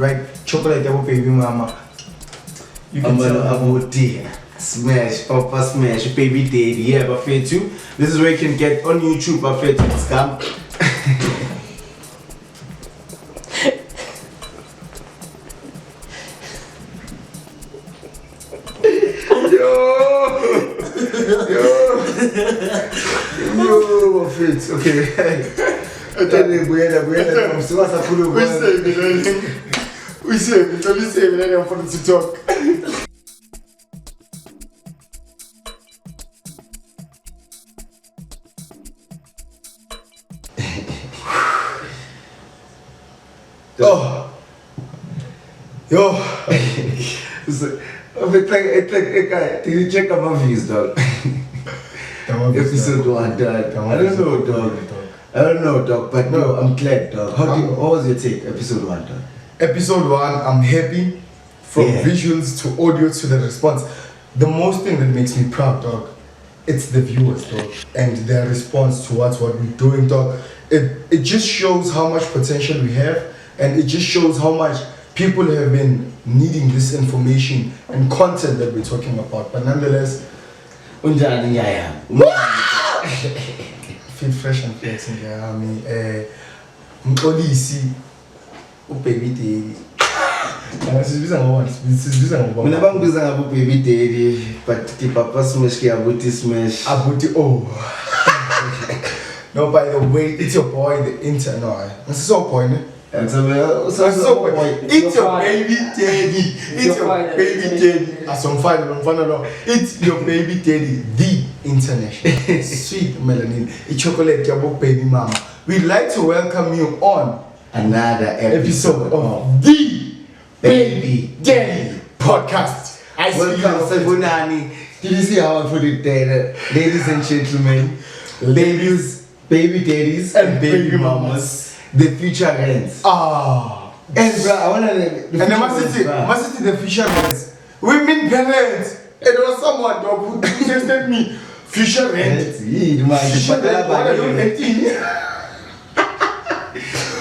right? Chocolate double baby mama. You can tell Abuti. Smash, Papa Smash, Baby Daddy, yeah, Buffet too. This is where you can get on YouTube, Buffet to scam. Yo, Buffet, okay. We say, I'm for to talk. Oh, yo, it's like, did you check out my views, dog? Episode 1, dog. I don't know, dog, but no, I'm glad, dog. What was your take, episode 1, dog? Episode 1, I'm happy. From visuals to audio to the response. The most thing that makes me proud, dog, it's the viewers, dog, and their response towards what we're doing, dog. It just shows how much potential we have, and it just shows how much people have been needing this information and content that we're talking about. But nonetheless, feel fresh and flexing, yeah. I mean, Mkolisi, Baby Daddy. Whenever I'm busy Baby Daddy, but the Papa Smash, Abuti Smash. Abuti, oh. No, by the way, it's your boy, the intern. No, it's so point. It's your baby daddy. It's your baby daddy. As on fire, it's your baby daddy, the international sweet Melanin, a chocolate jabbo baby mama. We'd like to welcome you on another episode of the Baby Daddy Podcast. Welcome, Sabunani. Did you see how I put it there? Ladies and gentlemen, baby daddies and baby mamas. The future rents. And bro, I wanna. And the city, the future rents. Women parents. It was someone who texted me. Future rents.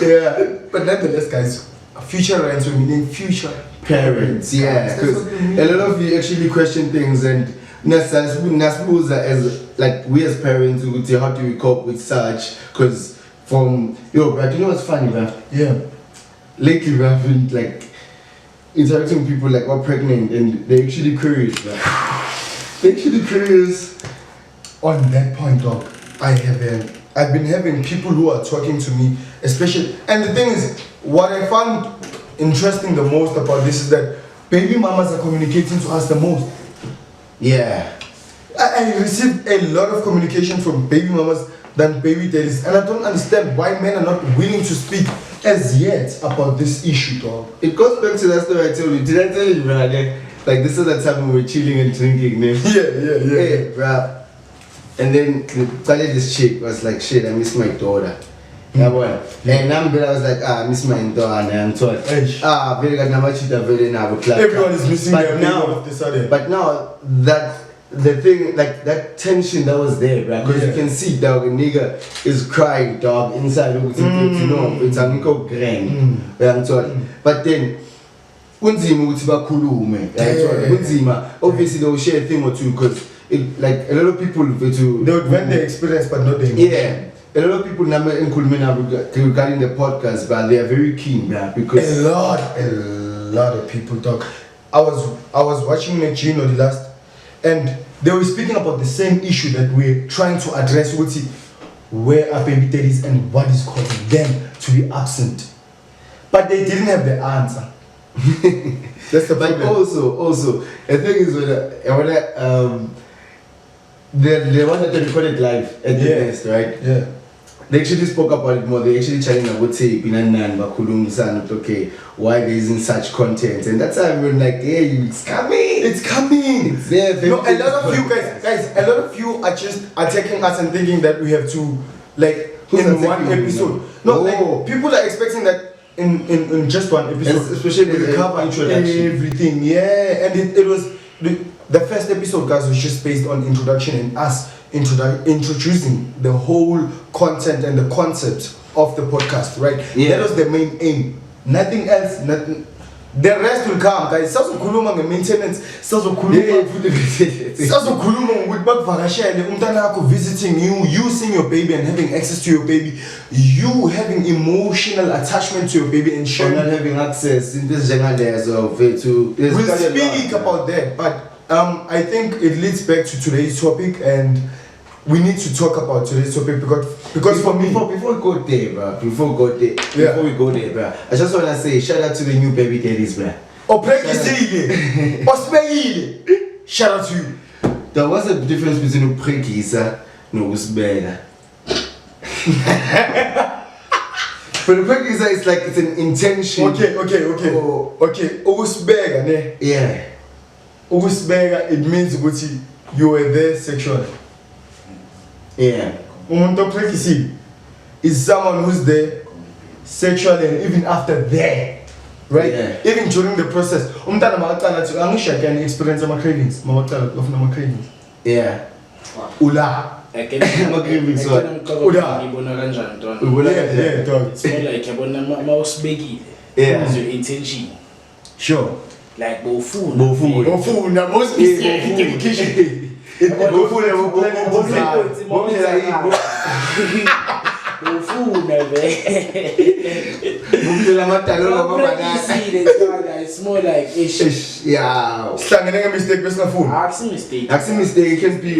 Yeah, but nonetheless, guys, future rents will mean future parents. Yeah, because a lot of you actually question things, and suppose as like we as parents we would say, how do we cope with such? Because from but you know what's funny, man? Yeah. Lately we have been like interacting with people like we're pregnant, and they're actually curious. They're actually curious. On that point, dog, I've been having people who are talking to me, especially, and the thing is, what I found interesting the most about this is that baby mamas are communicating to us the most. Yeah. I received a lot of communication from baby mamas than baby daddies, and I don't understand why men are not willing to speak as yet about this issue, dog. It goes back to that story I told you. Did I tell you, brother? Like this is the time when we're chilling and drinking. Yeah. Hey, bro. And then this chick was like, shit, I miss my daughter. Yeah, boy. And I was like, I miss my daughter. And I'm told, very good. Everyone is missing their now of the sudden. But now that the thing, like that tension that was there, right? Because you can see, dog, a nigga is crying, dog, inside. You know, it's a nigga grand. I'm told. But then, obviously they will share a thing or two, because like a lot of people they would vent their experience, but not their emotion. Yeah. A lot of people number regarding the podcast, but they are very keen, because a lot of people talk. I was watching Gino the last, and they were speaking about the same issue that we're trying to address. Where are baby daddies and what is causing them to be absent? But they didn't have the answer. That's the problem. But also, the thing is the one that they recorded live at the Nest, right? Yeah. They actually spoke about it more. They actually challenged Abuti, Binanan, Bakulum, San, okay, why there isn't such content. And that's how we're like, hey, it's coming. It's coming. It's there. No, a lot of you guys, a lot of you are just attacking us and thinking that we have to, like, in one episode. No, like, people are expecting that in just one episode, especially we cover everything. Yeah, and it was the first episode, guys, was just based on introduction and us introducing the whole content and the concept of the podcast, right? Yeah. That was the main aim. Nothing else, nothing. The rest will come, guys. Sazokhuluma nge-maintenance, sazokhuluma ngokuthi bakuvakashele umntana wakho visiting you seeing your baby and having access to your baby, you having emotional attachment to your baby and sharing. Not having access in this to. We'll speak about that, but I think it leads back to today's topic, and we need to talk about today's topic because before we go there, bro. Before we go there, bro. I just wanna say shout out to the new baby daddies, bro. Shout out to you. There was a difference between uprekisa and usbega. But uprekisa is like it's an intention. Okay. Usbega, ne? Yeah. Usbega, it means you were there sexually. Yeah. Is someone who's there sexually and even after that, right? Yeah. Even during the process. Can experience my cravings. Yeah. Ula. My cravings. Yeah, dog. It's more like a mouse baggy. Yeah. Your intention. Sure. Like bofu. It's more like ish. Yeah. Mistake. Mistake. It can be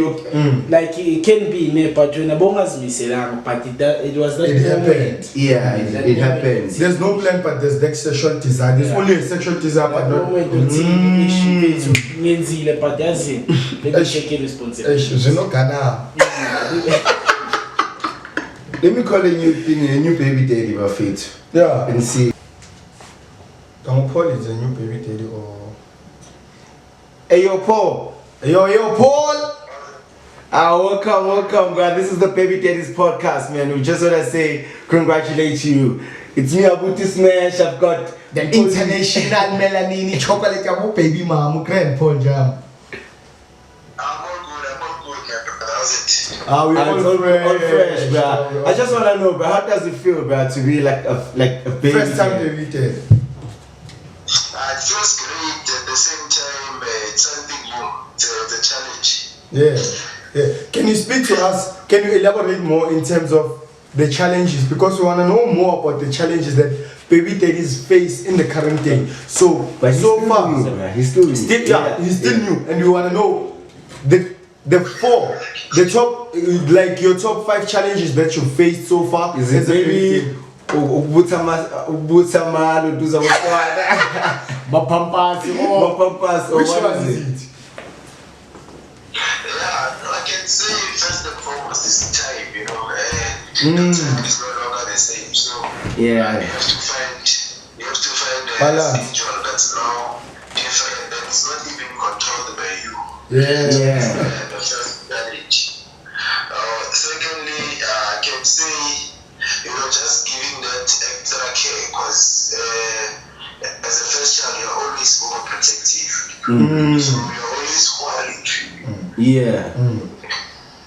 like it can be me, but when a bongas miserang, but it was that It happened. Yeah, it happens. There's no plan, but there's that sexual desire. There's only a sexual desire, but not. But that's it. Let me check your responsibility. Let me call a new baby daddy, my feet. Yeah. And see. Paul is a new baby daddy or. Hey, yo, Paul. Yo, Paul. Welcome, bro. This is the Baby Daddies podcast, man. We just want to say congratulate you. It's me, Abuti Smash. I've got The international Melanin chocolate baby mama, grand Paul Jam. I'm all good, my brother. How's it? We all fresh, bro. I just want to know, bro, how does it feel, bro, to be like a baby? First time baby daddy. It feels great at the same time. It's something new. It's a challenge. Yeah. Can you speak to us? Can you elaborate more in terms of the challenges? Because we want to know more about the challenges that baby daddies face in the current day. So, But he's so still far, new, bro. He's still new. he's still new, and we want to know the top, like your top 5 challenges that you faced so far. Is it as a baby maybe daddy? Mapampas, Which one is it? Yeah, I can say first and foremost is time, time is no longer the same. So Yeah. you have to find a Balance. schedule that's now different, that is not even controlled by you. Yeah. The first challenge. Secondly, I can say, just giving that extra care, because as a first child, you're always overprotective. So you're always worried. Yeah.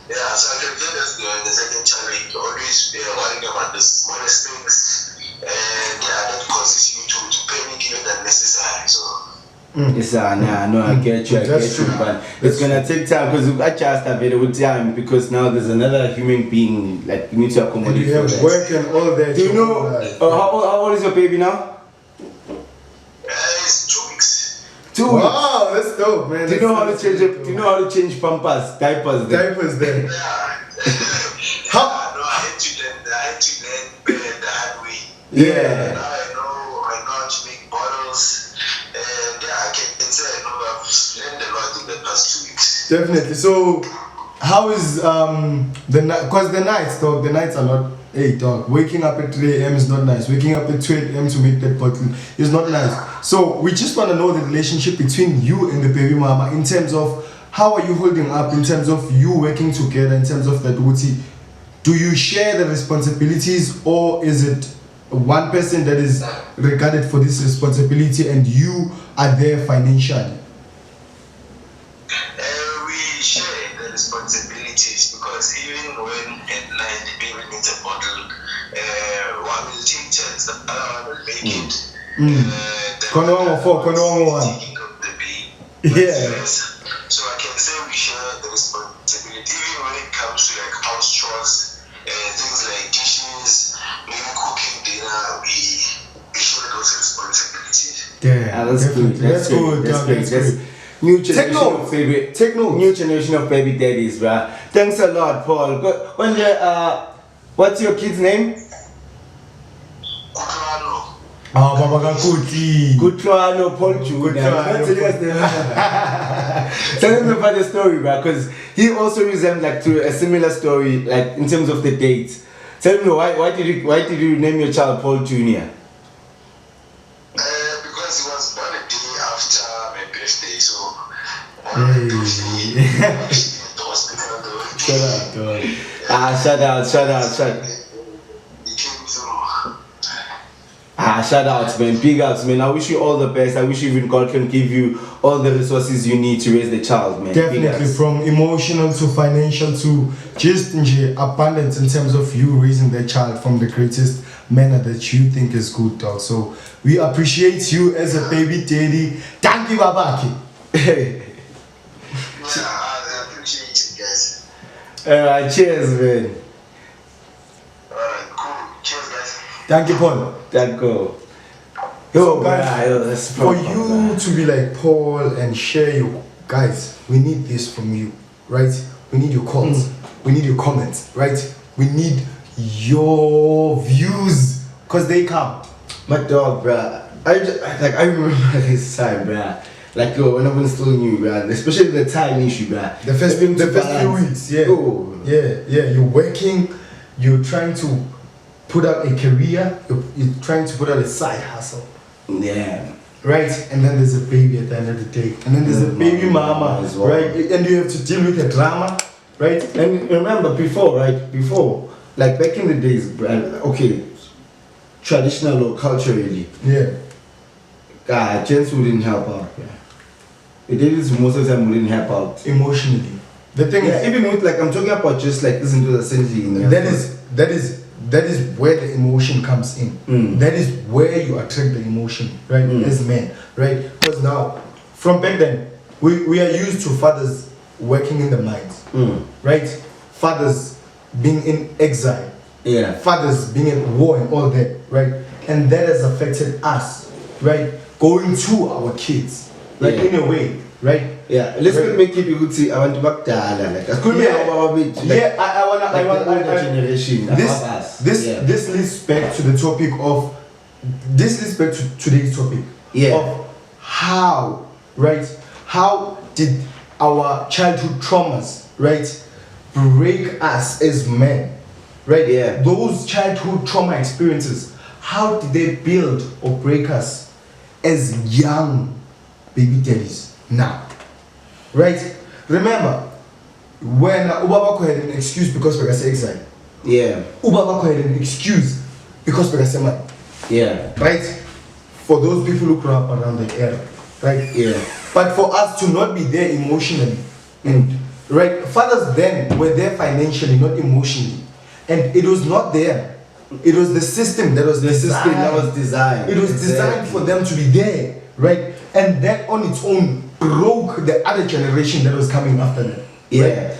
Yeah, so I can say that's the second challenge. You're always worrying about the smallest things, and that causes you to panic even unnecessary. So. Yes, I get you, but it's gonna take time because I just have it with time because now there's another human being like you need to accommodate. You have work and all that. Do you know how old is your baby now? It's 2 weeks. 2 weeks. Wow, that's dope, man. Do you know how to change it? Do you know how to change pampers, diapers? Diapers there. Yeah. How? No, I had to learn the hard way. Yeah. Now I know how to make bottles, and I can say I've learned a lot in the past 2 weeks. Definitely. So, how is the night? Because the nights are not. Hey dog, waking up at 3 a.m. is not nice. Waking up at 2 a.m. to make that bottle is not nice. So we just want to know the relationship between you and the baby mama in terms of how are you holding up, in terms of you working together, in terms of that Abuti. Do you share the responsibilities, or is it one person that is regarded for this responsibility and you are there financially? We share the responsibilities, because even when at night the baby needs a bottle, one will take turns, the other one will make it. Kono 4, Kono 1. taking of the baby. Yeah. So I can say we share the responsibility, even when it comes to like house chores, things like dishes, maybe cooking dinner, we share those responsibilities. Yeah, That's good. That's good. That's great. That's new generation of favorite. Take note. New generation of baby daddies, bruh. Thanks a lot, Paul. What's your kid's name? Kutlwano. Ah, Baba Kakuti. Kutlwano Paul Jr. Tell him about the story, bruh, because he also resembled like to a similar story, like in terms of the date. Tell me why did you name your child Paul Jr.? Because he was born a day after my birthday, so on my birthday, the hospital on the way. Shout out. He came through. Shout out, man. Big ups, man. I wish you all the best. I wish even God can give you all the resources you need to raise the child, man. Big Definitely, ups. from emotional to financial to just abundance in terms of you raising the child from the greatest manner that you think is good, dog. So we appreciate you as a baby daddy. Thank you, Babaki. Yeah, I appreciate it, guys. Alright, cheers, man. Alright, cool. Cheers, guys. Thank you, Paul. That go. So, Yo, guys, bruh, that's for proper, you bruh. to be like Paul and share your guys, we need this from you, right? We need your calls, we need your comments, right? We need your views, cause they count. My dog, bruh. I remember this time, bruh. Like, yo, when I was still new, bruh. Especially the time issue, bruh. The first few weeks, yeah. Oh. Yeah. You're working, you're trying to put out a career, you're trying to put out a side hustle. Yeah. Right, and then there's a baby at the end of the day, and then there's a baby mama, as well. right? And you have to deal with the drama, right? And remember before, like back in the days, bruh, okay, traditional or culturally, Yeah, gents wouldn't help out, bruh. The ladies most of the time wouldn't help out. emotionally. The thing Yeah, is, even with like I'm talking about just like listen to the singing. that is where the emotion comes in. That is where you attract the emotion, right? As men, right? Because now, from back then, we are used to fathers working in the mines, right? Fathers being in exile, Yeah. fathers being at war and all that, right? And that has affected us, right? Going to our kids, like Yeah. in a way, right? Yeah, let's Right. make it good. See, I want to back down. Like, I couldn't Yeah, I want older generation. This leads back to the topic of today's topic. Yeah. Of how, right? How did our childhood traumas, right, break us as men, right? Yeah. Those childhood trauma experiences, how did they build or break us as young baby daddies now? Right? Remember, when Ubaba had an excuse because we got exile. Yeah. Ubaba had an excuse because we got man. Yeah. Right? For those people who grew up around that era. Right? Yeah. But for us to not be there emotionally, and right, fathers then were there financially, not emotionally. And it was not there. It was the system that was designed. It was designed for them to be there, right? And that on its own broke the other generation that was coming after them. Yeah. Right?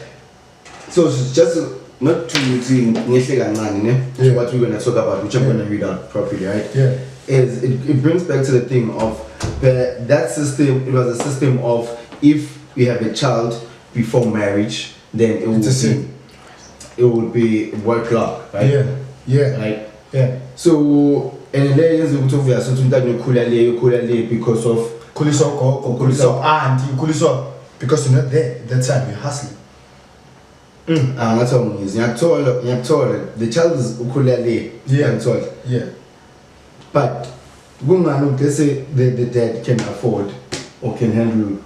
So it's just not to Yeah. what we're gonna talk about, which I'm gonna read out properly, right? Yeah. Is it brings back to the thing of that system. It was a system of if we have a child before marriage, then it would be work clock, right? Yeah. Yeah. Right. Yeah. So and then because of Kuliso auntie, Kuliso, because you're not there at that time, you're hustling. that's what it is. The child is ukulele. Yeah. Yeah. But let's say the dad can afford or can handle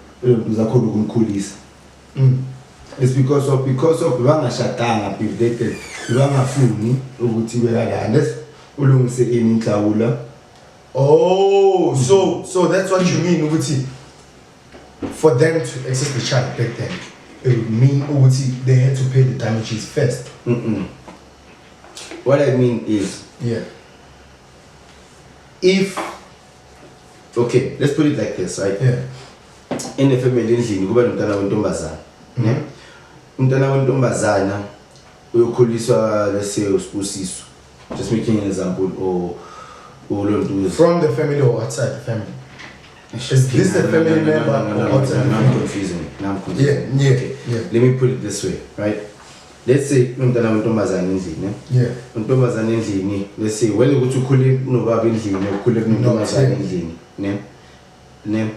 it's because of bangashatanga bivdete bangafuni ukuthi bekalanda ulungise ini inhlawula. Oh, so that's what you mean, Ubuti. For them to access the child back then, it would mean Ubuti they had to pay the damages first. What I mean is, Yeah. if okay, let's put it like this, right? Yeah. In the family endlini kuba nomntana wentombazana. Ne? Umntana wentombazana uyokhuliswa let's say usiso. Just making an example or from the family or outside the family. Is this the family member or outside the family? Now I'm confusing. Yeah. Okay. Yeah. Let me put it this way, right? Let's say umntana wentombazana endlini. Yeah. Untombazana endlini, let's say well ukuthi ukhule nobaba endlini, ukhule kuntombazana endlini, ne?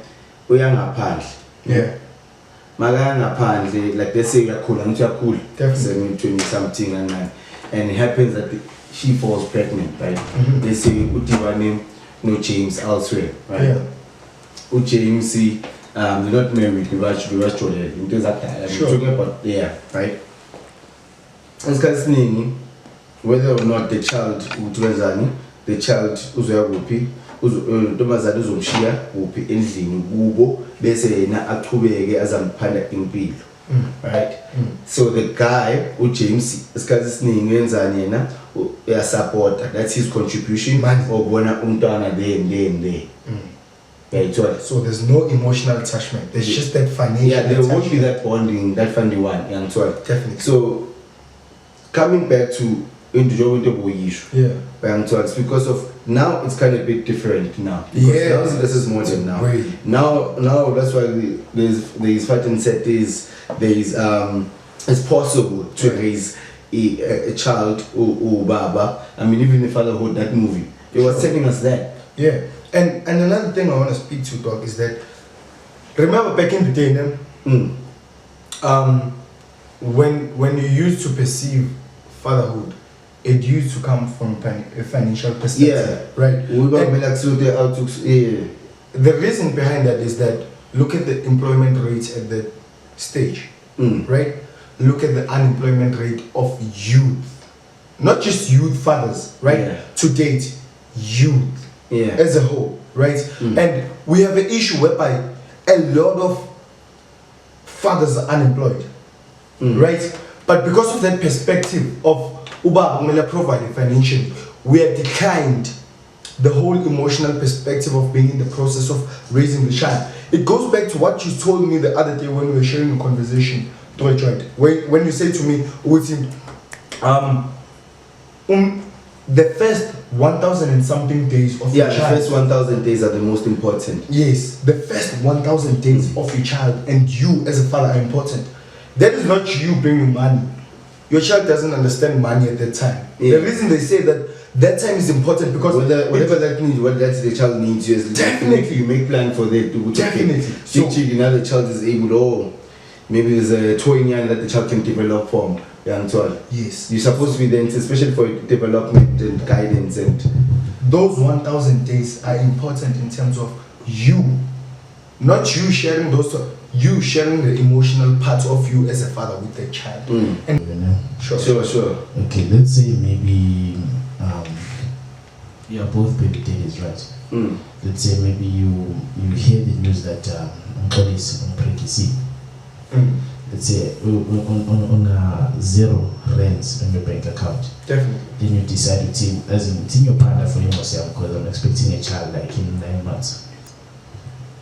Uyangaphandle. Yeah. Maka ngaphandle, like let's say uyakhula, ngithi Definitely. 20 something and it happens that she falls pregnant, right? They say udibane no James elsewhere, right? Yeah. James, they're not married, we watch children, things like that. I'm talking about right? And whether or not the child uzoya kuphi, untombazana uzomshiya kuphi endlini kubo bese yena aqhubeke azamphanda impilo. Right? So the guy, James, supporter. That's his contribution. Or bona umntwana there. So there's no emotional attachment. There's just that financial. Yeah, there attachment. won't be that bonding, that funny one. Definitely. So coming back to individual issue. Yeah. It's because of now it's kind of a bit different now. Yeah. Now this is modern now. Really? Now that's why there's fighting set it's possible to raise a child or baba. I mean, even in Fatherhood, that movie, it was telling us that. Yeah. And another thing I want to speak to, Doc, is that remember back in the day, when you used to perceive fatherhood, it used to come from a financial perspective, right? The reason behind that is that look at the employment rates at that stage, right? Look at the unemployment rate of youth, not just youth fathers, right? Yeah. To date, youth as a whole, right? And we have an issue whereby a lot of fathers are unemployed, right? But because of that perspective of Uba Umela providing financially, we have declined the whole emotional perspective of being in the process of raising the child. It goes back to what you told me the other day when we were sharing a conversation, when you said to me, the first 1,000 and something days of your child. The first 1,000 days are the most important. Yes, the first 1,000 days of your child and you as a father are important. That is not you bringing money. Your child doesn't understand money at that time. Yeah. The reason they say that time is important because whatever that needs, what that the child needs, definitely you make plan for that. Definitely. So now the child is able. Maybe there's a toy that the child can develop from. Yes. You're supposed to be there, especially for development and guidance and those 1,000 days are important in terms of you, not you sharing you sharing the emotional part of you as a father with the child. And sure. Okay, let's say maybe you are both baby daddies, right? Let's say maybe you hear the news that police on pregnancy. Let's say on a 0 rands on your bank account. Definitely. Then you decide to as in your partner for yourself because I'm expecting a child like in 9 months.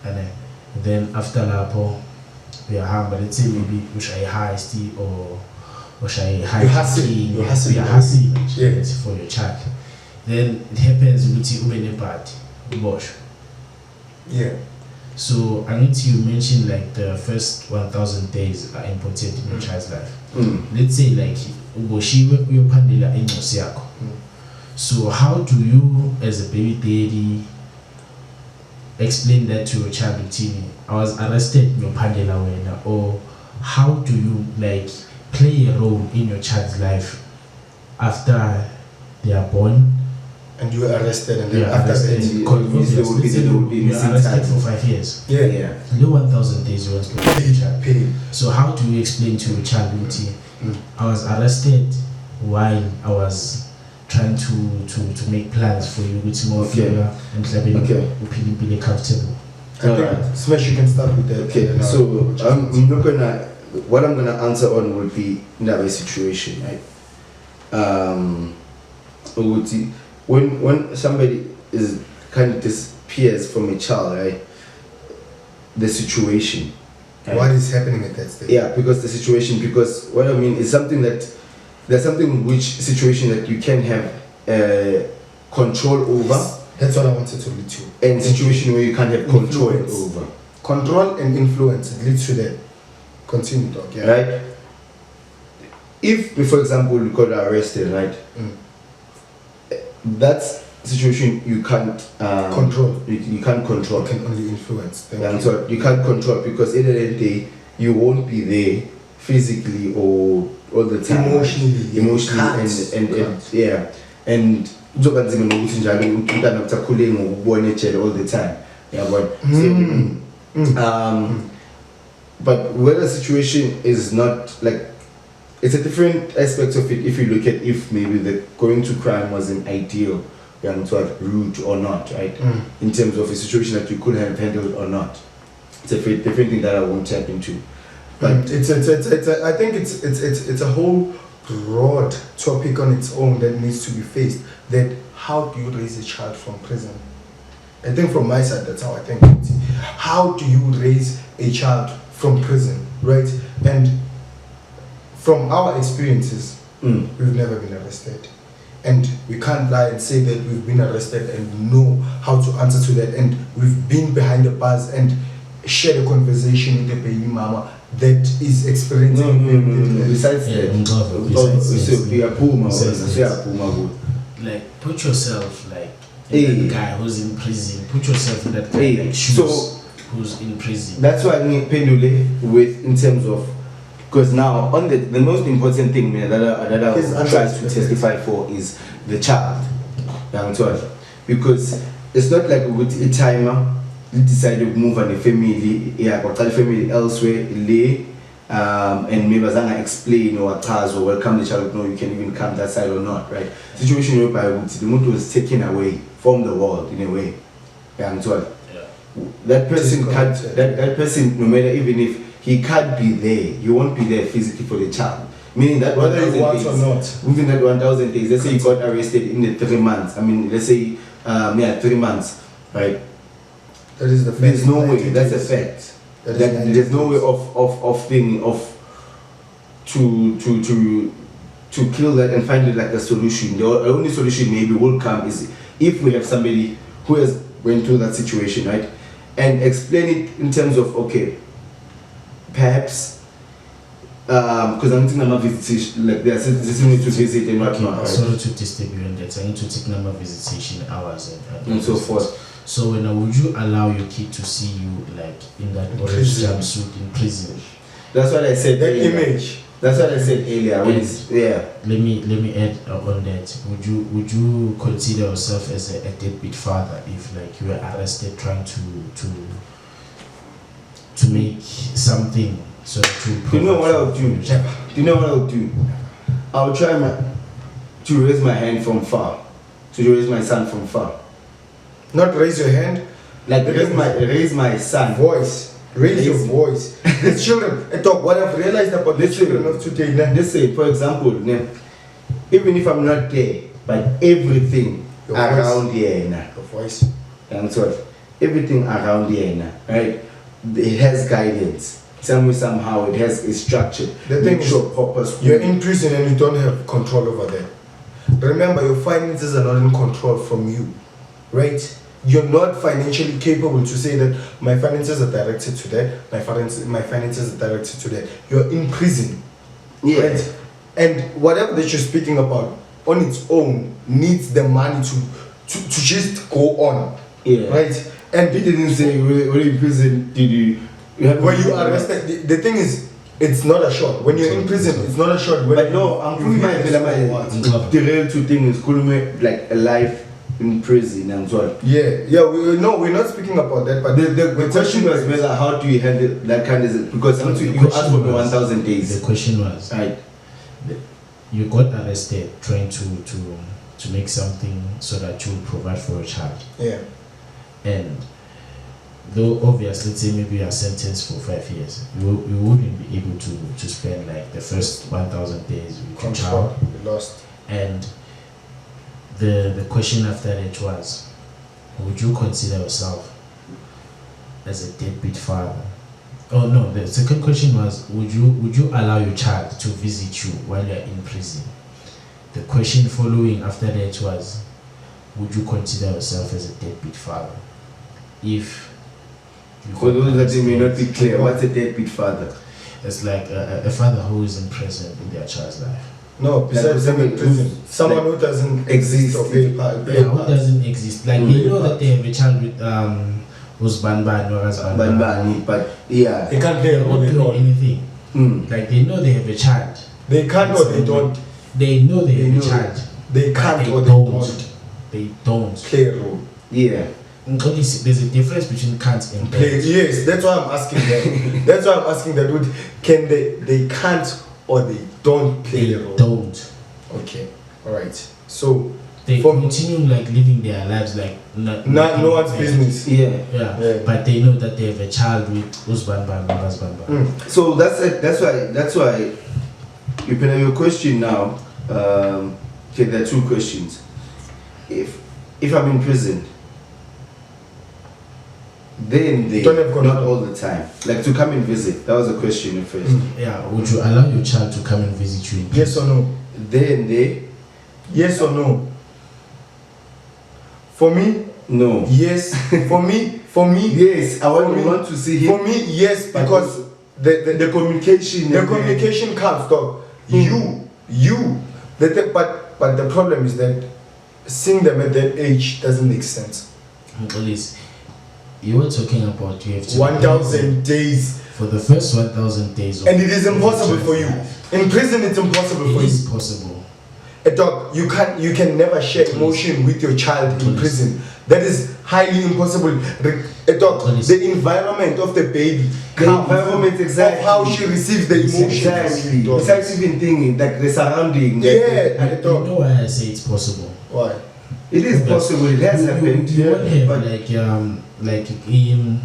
And then after that, we are home, but let's say maybe we should high or should you hustle for your child. Then it happens with you in a part, wash. Yeah. So I need to mention like the first 1,000 days are important in your child's life. Let's say like so how do you as a baby daddy explain that to your child? I was arrested in your pandela, or how do you like play a role in your child's life after they are born? And you were arrested, and then after that, they would be arrested for 5 years. Yeah. No 1,000 days you want to play your child. So how do you explain to your child, I was arrested while I was trying to make plans for you with more fear and feeling comfortable. Alright. Smash, you can start with that. Okay, so what I'm gonna answer on would be in that situation, right? When somebody is kind of peers from a child, right? The situation. Right? What is happening at that stage? Yeah, because the situation, because what I mean is something that, there's something which situation that you can have control over. That's what I wanted to lead to. And situation where you can't have control Influence. over. Control and influence, it leads to that. Continue, dog. Yeah. Right? If, for example, you got arrested, right? That situation you can't Control. You can't control. You can only influence. Thank Yeah, you. so you can't control because at the end of the day you won't be there physically or all the time. Emotionally. And yeah. And kuzoba nzima nokuthi njalo umntwana ukusakhule ngokubona ejele all the time. Yeah, but where the situation is not like, it's a different aspect of it if you look at if maybe the going to crime was an ideal, route or not, right? In terms of a situation that you could have handled or not. It's a different thing that I won't tap into. But it's I think it's a whole broad topic on its own that needs to be faced. That how do you raise a child from prison? I think from my side, that's how I think. How do you raise a child from prison, right? And from our experiences, we've never been arrested. And we can't lie and say that we've been arrested and know how to answer to that. And we've been behind the bars and shared a conversation with the baby mama that is experiencing. Besides that, like put yourself like in that guy who's in prison. Put yourself in that guy like shoes who's in prison. That's why I mean pendulate with in terms of, because now on the most important thing that I try to testify for is the child. Because it's not like with a timer you decide to move on a family, or tell the family elsewhere, and maybe I explain or welcome the child, no, you can even come that side or not, right? Situation whereby the mood was taken away from the world in a way. That person can't, that person, no matter even if he can't be there, he won't be there physically for the child. Meaning that whether 1,000 he wants days, or not. within that 1,000 days, let's say he got arrested in the 3 months. I mean, let's say 3 months, right? That is the fact. There's no way. That's a fact. There's no way to kill that and find it like a solution. The only solution maybe will come is if we have somebody who has went through that situation, right, and explain it in terms of, okay, perhaps because I'm taking number visitation, like there's need to visit and whatnot. Sorry to disturb you on that. I need to take number visitation hours and so forth. So when would you allow your kid to see you like in that orange jumpsuit in prison? That's what I said. That earlier. image. That's what I said earlier. Let me add on that. Would you consider yourself as a deadbeat father if like you were arrested trying to make something so that you know what I'll do? You know what I'll do? I'll try to raise my hand from far, to raise my son from far. Not raise your hand. Like raise my son. Voice. Raise your voice. The children. Talk. What I've realized about the children of today. Let's say, for example, even if I'm not there, but everything your around here now. Your voice. And so everything around here now, right? It has guidance. Somehow it has a structure. The thing is, purpose. you're in prison and you don't have control over them. Remember, your finances are not in control from you, right? You're not financially capable to say that my finances are directed to that, my finances are directed to that. You're in prison, right? And whatever that you're speaking about on its own needs the money to just go on, right? And he didn't say when in prison did you when you are arrested. The thing is, it's not a shot. When you're in prison, it's not a shot. But no, I'm putting the real two things is like a life in prison and so on. We're not speaking about that. But the question was whether how do you handle that kind of, because you asked for 1,000 days. The question was right. You got arrested trying to make something so that you will provide for your child. Yeah. And though obviously, let's say maybe you are sentenced for 5 years, you wouldn't be able to spend like the first 1,000 days with your child. Lost. And the question after that was, would you consider yourself as a deadbeat father? Oh no, the second question was, would you allow your child to visit you while you're in prison? The question following after that was, would you consider yourself as a deadbeat father? If you For those that may not be clear, what's a deadbeat father? it's like a father who isn't present in their child's life. No, besides them in prison. Someone who doesn't exist or pay Yeah, who doesn't exist. Like they know that they have a child with who's Banban or as Banbani, but yeah. They can't play a They're role not at all. doing anything. Like they know they have a child. They can't or they don't. They know they have They a know. child. They but can't they or they don't. don't They don't. play a role. Yeah. There's a difference between can't and Play. don't. Yes, that's why I'm asking that. That's why I'm asking that. Dude, can they can't or they don't play They a role? don't. Okay, all right. So They For- continue like living their lives like no one's Yeah. business. Yeah. Yeah. But they know that they have a child with Usbanban or Usbanban. So that's it. That's why you can have your question now. Okay, there are two questions. If I'm in prison, then they Don't have control. not all the time. Like to come and visit. That was a question at first. Yeah. Would you allow your child to come and visit you? In Yes or no? Then they Yes or no? For me, no. yes. For me, Yes, I For me- want to see him. for me, yes, But because the the communication. the and communication comes, dog. But the problem is that seeing them at that age doesn't make sense. Please, you were talking about you have to 1,000 days, for the first 1,000 days. and it is impossible for you. In prison, it's impossible for It you. is possible. A dog, you can never share emotion with your child in Please. prison. That is highly impossible. A dog, Please. the environment of the baby, The environment, exactly. of how she receives the emotions. Exactly. dog. Besides even thinking like the surrounding. Yeah, You a dog. know why I say it's possible? Why? It is possible. It has happened. You won't have but like in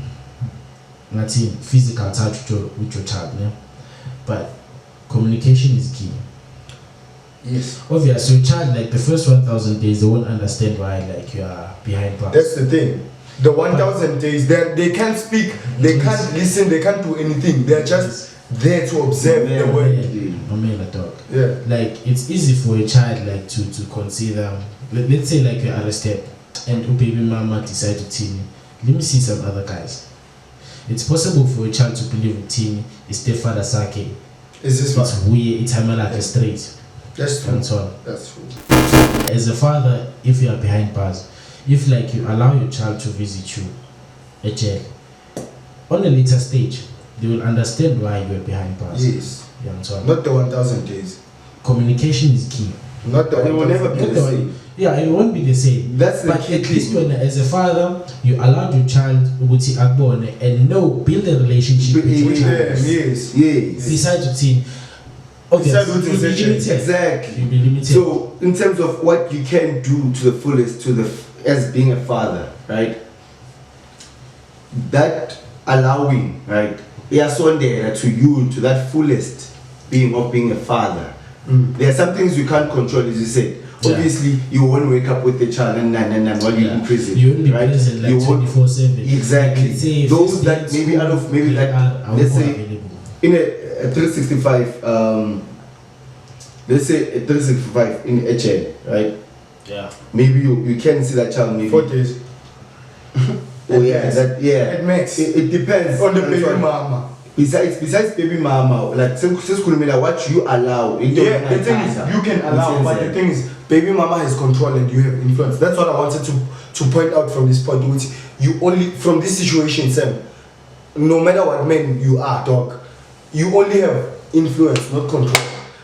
physical touch with your child, yeah? But communication is key. Yes. Obviously, your child, like the first 1,000 days, they won't understand why like you are behind bars. That's the thing. The 1,000 days, they can't speak, they can't listen, they can't do anything. They're just there to observe the world. Dog. Yeah. Like it's easy for a child like to consider. Let's say like you're arrested and your baby mama decide to tell me, let me see some other guys. It's possible for a child to believe with Timmy, his stepfather Sake. Is this It's one? weird, it's like a straight. That's true. And so on. That's true. As a father, if you are behind bars, if like you allow your child to visit you at jail, on a later stage, they will understand why you are behind bars. Yes. You know, so on. Not the 1,000 days. Communication is key. Not the But it will 1,000 never be days. the same. Yeah, it won't be the same. That's the But key at least thing. when, as a father, you allowed your child Abuti Agbon and build a relationship with your With child. them, yes. Yes. Besides routine, Besides obviously, you'll be routine limited. Exactly. You'll be limited. So, in terms of what you can do to the fullest, as being a father, right? That allowing, right? Yasondera to you to that fullest being of being a father. There are some things you can't control, as you said. Yeah. Obviously, you won't wake up with the child and while you're in prison. You won't be right? present like You won't- 24/7. Exactly. Let's say Those first that day maybe at out of school, maybe they like are let's more say available. in a 365 let's say a 365 in HL, right? Yeah. Maybe you can see that child maybe 4 days. oh yeah that yeah It makes. it depends On the That's baby why- mama. besides baby mama, like since what you allow Yeah, the thing is, you can allow, but the thing is, baby mama has control and you have influence. That's what I wanted to point out from this point. Which you only, from this situation, Sam, no matter what man you are, dog, you only have influence, not control.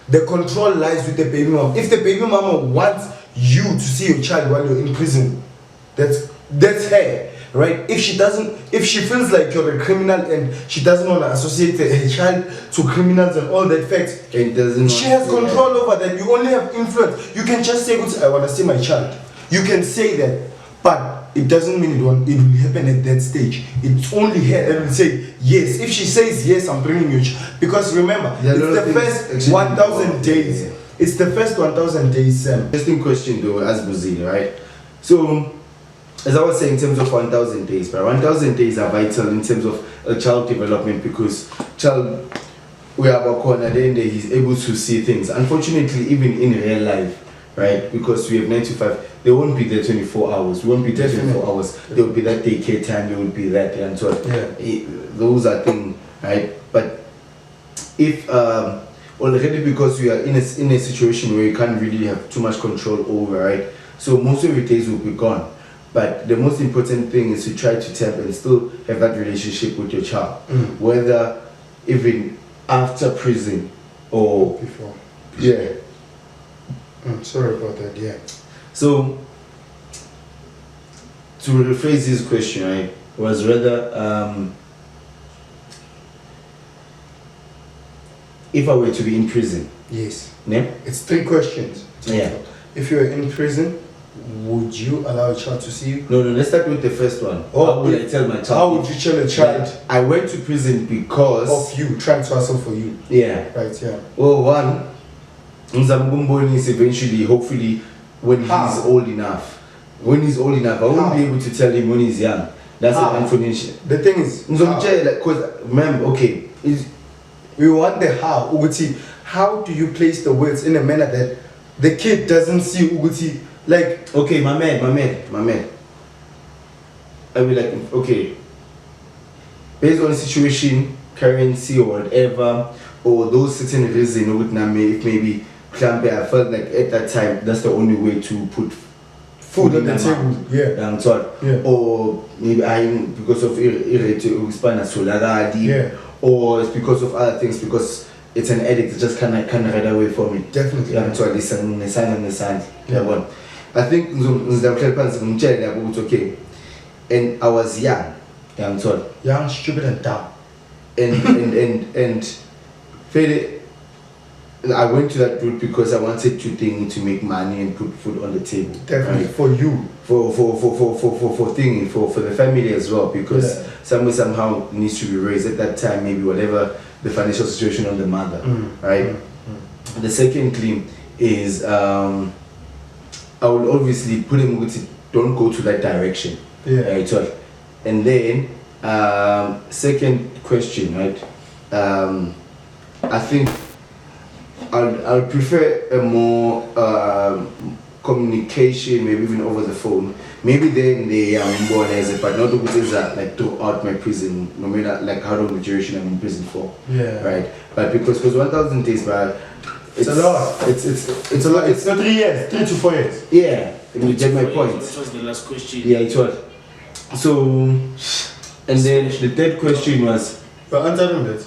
The control lies with the baby mama. If the baby mama wants you to see your child while you're in prison, that's her. Right? If she feels like you're a criminal and she doesn't want to associate her child to criminals and all that fact, it doesn't she has control over that. You only have influence. You can just say, I want to see my child. You can say that, but it doesn't mean it will happen at that stage. It's only her that will say yes. If she says yes, I'm bringing you. Because remember, There are a lot it's of the things first actually 1,000 days. Yeah. It's the first 1,000 days, Sam. Interesting question though, as Brazil, right? So as I was saying, in terms of 1,000 days, but 1,000 days are vital in terms of a child development because child, we have a corner, then he's able to see things. Unfortunately, even in real life, right? Because we have 9 to 5, they won't be there 24 hours. We won't be there 24 hours. There will be that daycare time. There will be that, and so those are things, right? But if already because we are in a situation where you can't really have too much control over, right? So most of your days will be gone. But the most important thing is to try to tap and still have that relationship with your child, whether even after prison or before. Yeah. Sorry about that. Yeah. So to rephrase this question, right, was rather if I were to be in prison. Yes. Yeah. It's 3 questions. Yeah. If you're in prison, would you allow a child to see you? No, let's start with the first one. Oh, how would I tell my child? How would you tell a child? That I went to prison because Of you, trying to hustle for you. Yeah. Right, yeah. Well, one, is eventually, hopefully, when he's old enough. When he's old enough, I won't be able to tell him when he's young. That's an information. The thing is, like, cause remember, okay, we want the how. Uguti, how do you place the words in a manner that the kid doesn't see Uguti? Like, okay, my man. I will like, okay, based on the situation, currency or whatever, or those certain reasons, if maybe I felt like at that time that's the only way to put food on the table. Yeah. I'm sorry. Yeah. Or maybe because of yeah. Or it's because of other things, because it's an addict, it just can't ride away from it. Definitely. I'm sorry, listen. Yeah. I think it's okay. And I was young. I'm sorry. Young, stupid, and dumb. And fairly, I went to that route because I wanted to make money and put food on the table. Definitely, right? For you. For the family as well, because somehow needs to be raised at that time, maybe whatever the financial situation of the mother, right? The second claim is I will obviously put him with it, don't go to that direction. Yeah. Right? And then second question, right? I think I'll prefer a more communication, maybe even over the phone. Maybe then they are born as it, but not like throughout my prison, no matter like how long the duration I'm in prison for. Yeah. Right. But because 1,000 days, but it's a lot. It's a lot. It's not 3 years, 3 to 4 years. Yeah. You get my point. Which was the last question? Yeah, it was. So, and then the third question was. But answering that.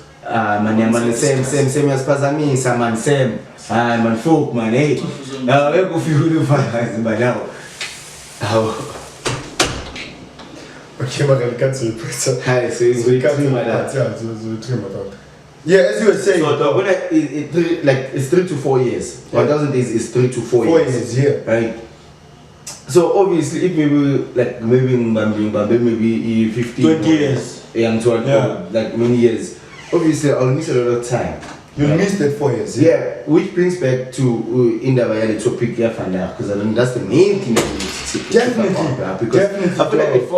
Man, same as Pazamisa, man, same. Man, folk, man, hey. I go feel the fire by now. Okay, but I'll cancel the person. Hi, so it's very clear, madam. Yeah, as you were saying. So, when it's 3 to 4 years. 1,000 days is 3 to 4 years. 4 years, yeah. Right. So, obviously, if maybe 15 20 years. Yeah, like many years. Obviously, I'll miss a lot of time. You'll miss that 4 years. Yeah, which brings back to the topic because I think that's the main thing that we need to Definitely. Because I feel like it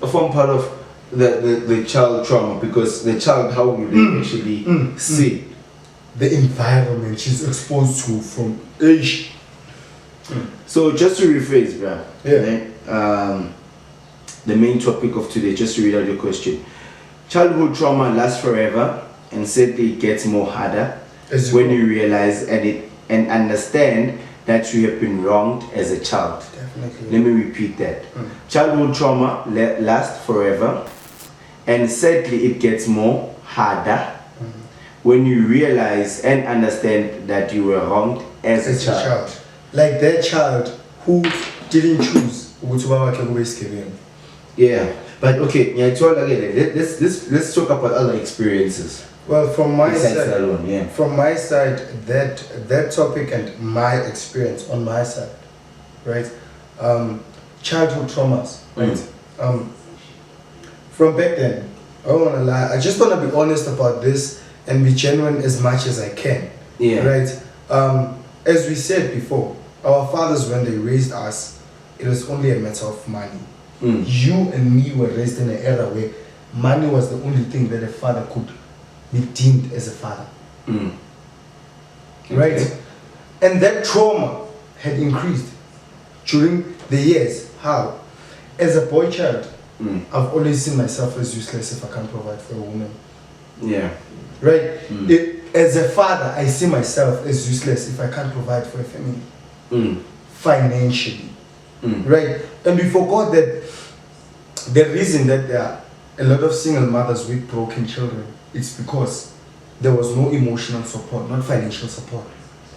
form part of the child trauma, because the child, how will they actually see the environment she's exposed to from age. So just to rephrase, bro. Yeah. The main topic of today, just to read out your question. Childhood trauma lasts forever and sadly it gets more harder when you realize and understand that you have been wronged as a child. Definitely. Let me repeat that. Childhood trauma lasts forever and sadly it gets more harder when you realize and understand that you were wronged as a child. Like that child who didn't choose. Yeah. But okay, let's talk about other experiences. Well, from my side, that one, from my side, that topic and my experience on my side, right? Childhood traumas, right? From back then, I don't wanna lie. I just wanna be honest about this and be genuine as much as I can. Yeah. Right. As we said before, our fathers, when they raised us, it was only a matter of money. You and me were raised in an era where money was the only thing that a father could be deemed as a father. Right? Okay. And that trauma had increased during the years. How? As a boy child, I've always seen myself as useless if I can't provide for a woman. Yeah. Right? As a father, I see myself as useless if I can't provide for a family. Financially. Right? And we forgot that the reason that there are a lot of single mothers with broken children is because there was no emotional support, not financial support.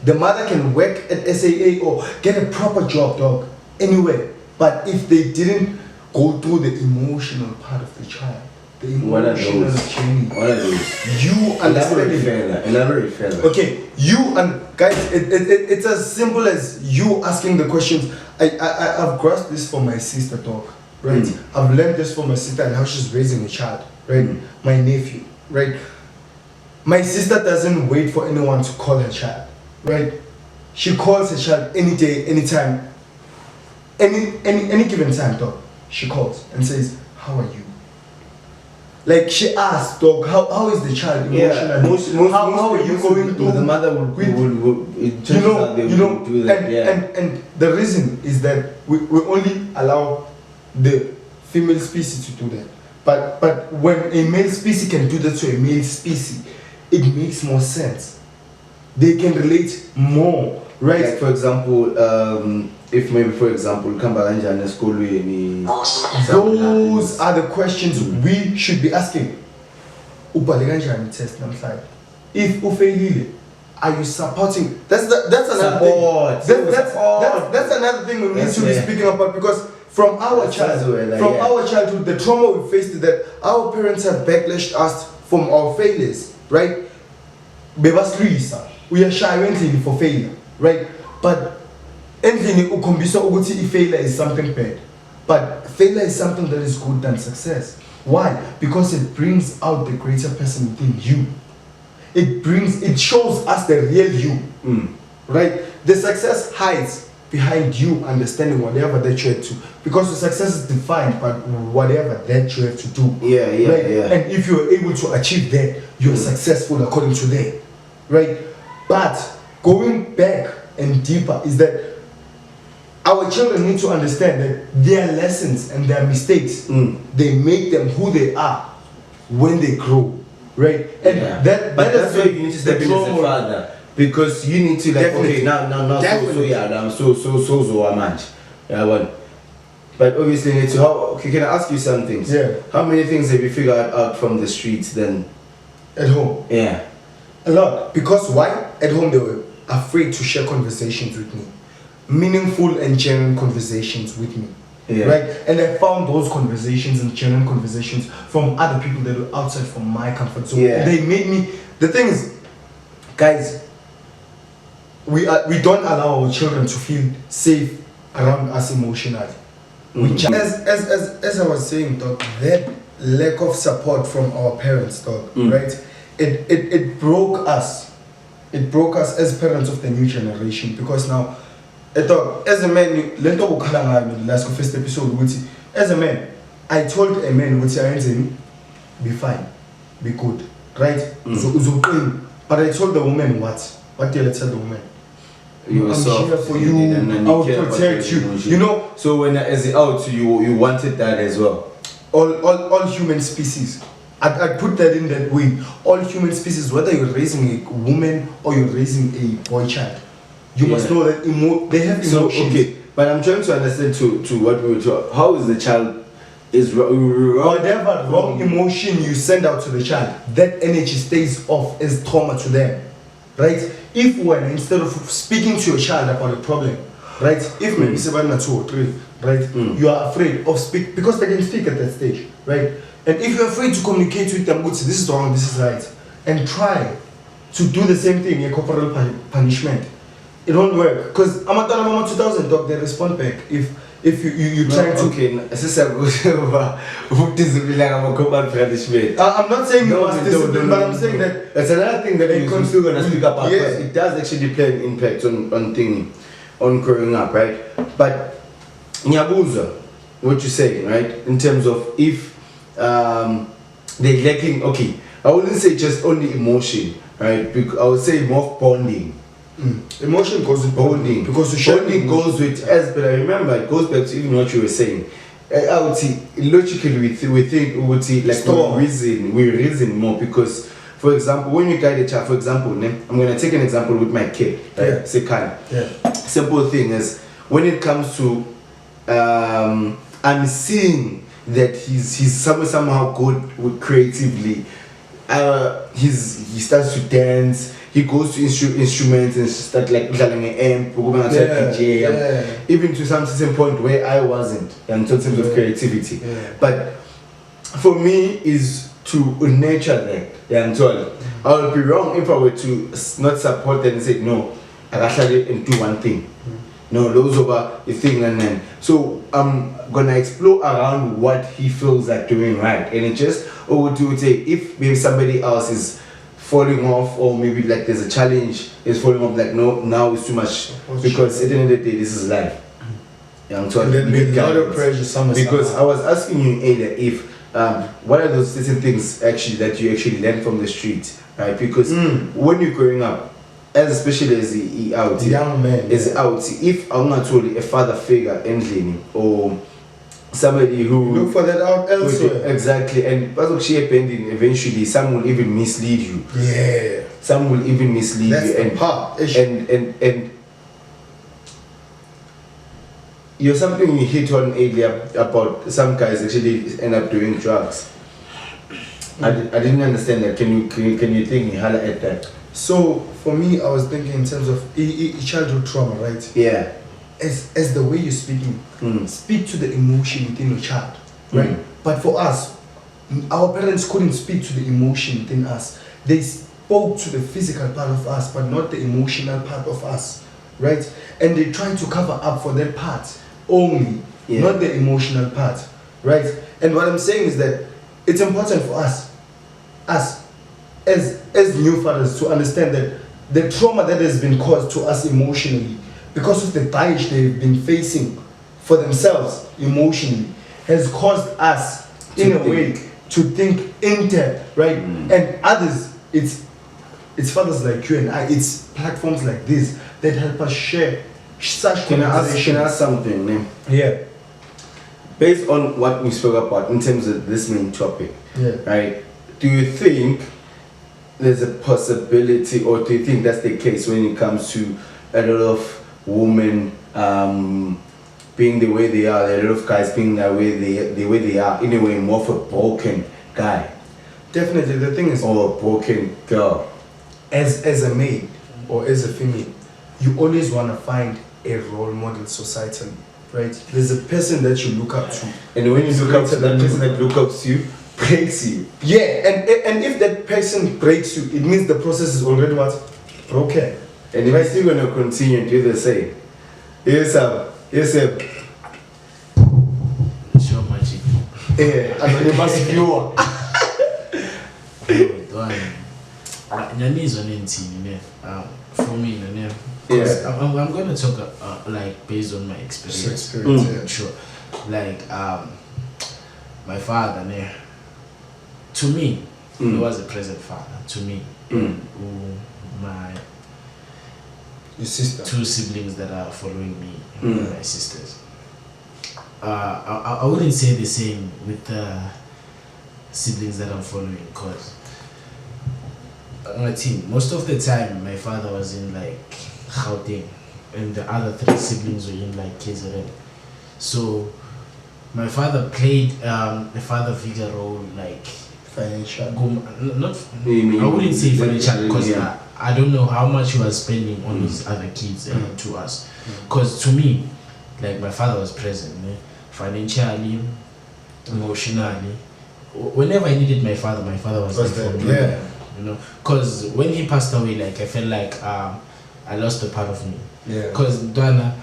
The mother can work at SAA or get a proper job, dog, anywhere. But if they didn't go through the emotional part of the child, the emotional journey, What are those? you understand it. Elaborate further. Okay, you and guys, it's as simple as you asking the questions. I've grasped this from my sister, dog. Right? I've learned this from my sister and how she's raising a child. Right? My nephew. Right? My sister doesn't wait for anyone to call her child. Right? She calls her child any day, anytime, any given time, dog. She calls and says, "How are you?" Like she asks, dog, how is the child emotionally? How are you going through? The mother would do that. And the reason is that we only allow the female species to do that. But when a male species can do that to a male species, it makes more sense. They can relate more, right? Like for example, if maybe for example, Kambalanja school those are the questions we should be asking. Test if ufailile, are you supporting? That's another thing. That's another thing we need to be speaking about, because from our childhood, the trauma we faced is that our parents have backlashed us from our failures, right? We are shy for failure, right? But endlini ukhombisa ukuthi failure is something bad, but failure is something that is good than success. Why? Because it brings out the greater person within you. It shows us the real you, right? The success hides behind you understanding whatever that you have to, because the success is defined by whatever that you have to do. Right? And if you are able to achieve that, you're successful according to that, right? But going back and deeper is that our children need to understand that their lessons and their mistakes, they make them who they are when they grow, right? And that's why you need to step in as a father, because you need to like, Definitely. okay, now so much. But obviously you need to can I ask you some things? Yeah. How many things have you figured out from the streets then? At home. Yeah. A lot. Because why? At home they were afraid to share conversations with me. Meaningful and genuine conversations with me. Yeah. Right? And I found those conversations and genuine conversations from other people that were outside from my comfort zone. Yeah. They made me, the thing is, guys, we don't allow our children to feel safe around us emotionally. As I was saying, dog, that lack of support from our parents, dog, right? It broke us. It broke us as parents of the new generation, because now, as a man, last first episode, as a man, I told a man, be fine, be good, right? But I told the woman what? What did I tell the woman? I'm here for you. I'll protect you. You know. So when as it out, you wanted that as well. All human species. I put that in that way. All human species, whether you're raising a woman or you're raising a boy child, you must know that they have emotions. So okay, but I'm trying to understand to what we were talking. How is the child whatever wrong emotion you send out to the child, that energy stays off as trauma to them, right? If when instead of speaking to your child about a problem, right? If maybe 7 or 2 or 3, right? You are afraid of speak because they can speak at that stage, right? And if you're afraid to communicate with them, this is wrong, this is right, and try to do the same thing, a corporal punishment, it won't work. Because Amatana Mama 2000, dog, they respond back. If you try to. Okay, I'm not saying you must discipline, but I'm saying that that's another thing that you're still gonna speak about. Yeah. It does actually play an impact on growing up, right? But Nyabuza, what you're saying, right? In terms of if they're lacking, okay, I wouldn't say just only emotion, right? I would say more bonding. Emotion goes with bonding because bonding goes with but I remember it goes back to even what you were saying. I would say logically we think we would say like we reason more because for example when you guide a child, for example, I'm gonna take an example with my kid, right? Simple thing is when it comes to I'm seeing that he's somehow good with creatively. He starts to dance. He goes to instruments and start like playing an amp, even to some certain point where I wasn't in terms of creativity. But for me is to nurture that. I would be wrong if I were to not support that and say no, I actually and do one thing. No, those over the thing and then. So I'm gonna explore around what he feels like doing right, and it just to say if maybe somebody else is falling off or maybe like there's a challenge is falling off, like no, now it's too much because at the end of the day this is life. I'm talking a lot of pressure because I was asking you earlier if what are those certain things actually that you actually learn from the street, right? Because when you're growing up, especially as a out young man, if I'm not totally a father figure ending or somebody who look for that out elsewhere. Exactly, and pending eventually some will even mislead you. Yeah. Some will even mislead you and you're something you hit on earlier about some guys actually end up doing drugs. I didn't understand that. Can you think me holler at that? So for me I was thinking in terms of childhood trauma, right? Yeah. As the way you're speaking, speak to the emotion within your child, right? But for us, our parents couldn't speak to the emotion within us. They spoke to the physical part of us, but not the emotional part of us, right? And they tried to cover up for that part only, not the emotional part, right? And what I'm saying is that it's important for us as new fathers to understand that the trauma that has been caused to us emotionally because of the damage they've been facing for themselves emotionally has caused us in a way to think right? And others, it's fathers like you and I, it's platforms like this that help us share such conversations. Can I ask something, Nim? Yeah. Based on what we spoke about in terms of this main topic, right? Do you think there's a possibility, or do you think that's the case when it comes to a lot of women being the way they are, a lot of guys being the way they are, in a way more of a broken guy? Definitely, the thing is, or a broken girl. As a male or as a female, you always want to find a role model societally, right? There's a person that you look up to, and when you look up to that person that look up to you, breaks you. Yeah, and if that person breaks you, it means the process is already what? Broken. And if you're still gonna continue and do the same, here's so much. Anonymous viewer. For me, I'm gonna talk like based on my experience. Sure. Like my father, to me, he was a present father. To me, your sister, 2 siblings that are following me, my sisters. I wouldn't say the same with the siblings that I'm following, because my team, most of the time my father was in like Gauteng and the other 3 siblings were in like KZN. So my father played a father figure role, like financial. I wouldn't say financial, because I don't know how much he was spending on his other kids and to us. Because to me, like my father was present, financially, emotionally. Whenever I needed my father was there for me. You know, because when he passed away, like I felt like I lost a part of me. Because Dana,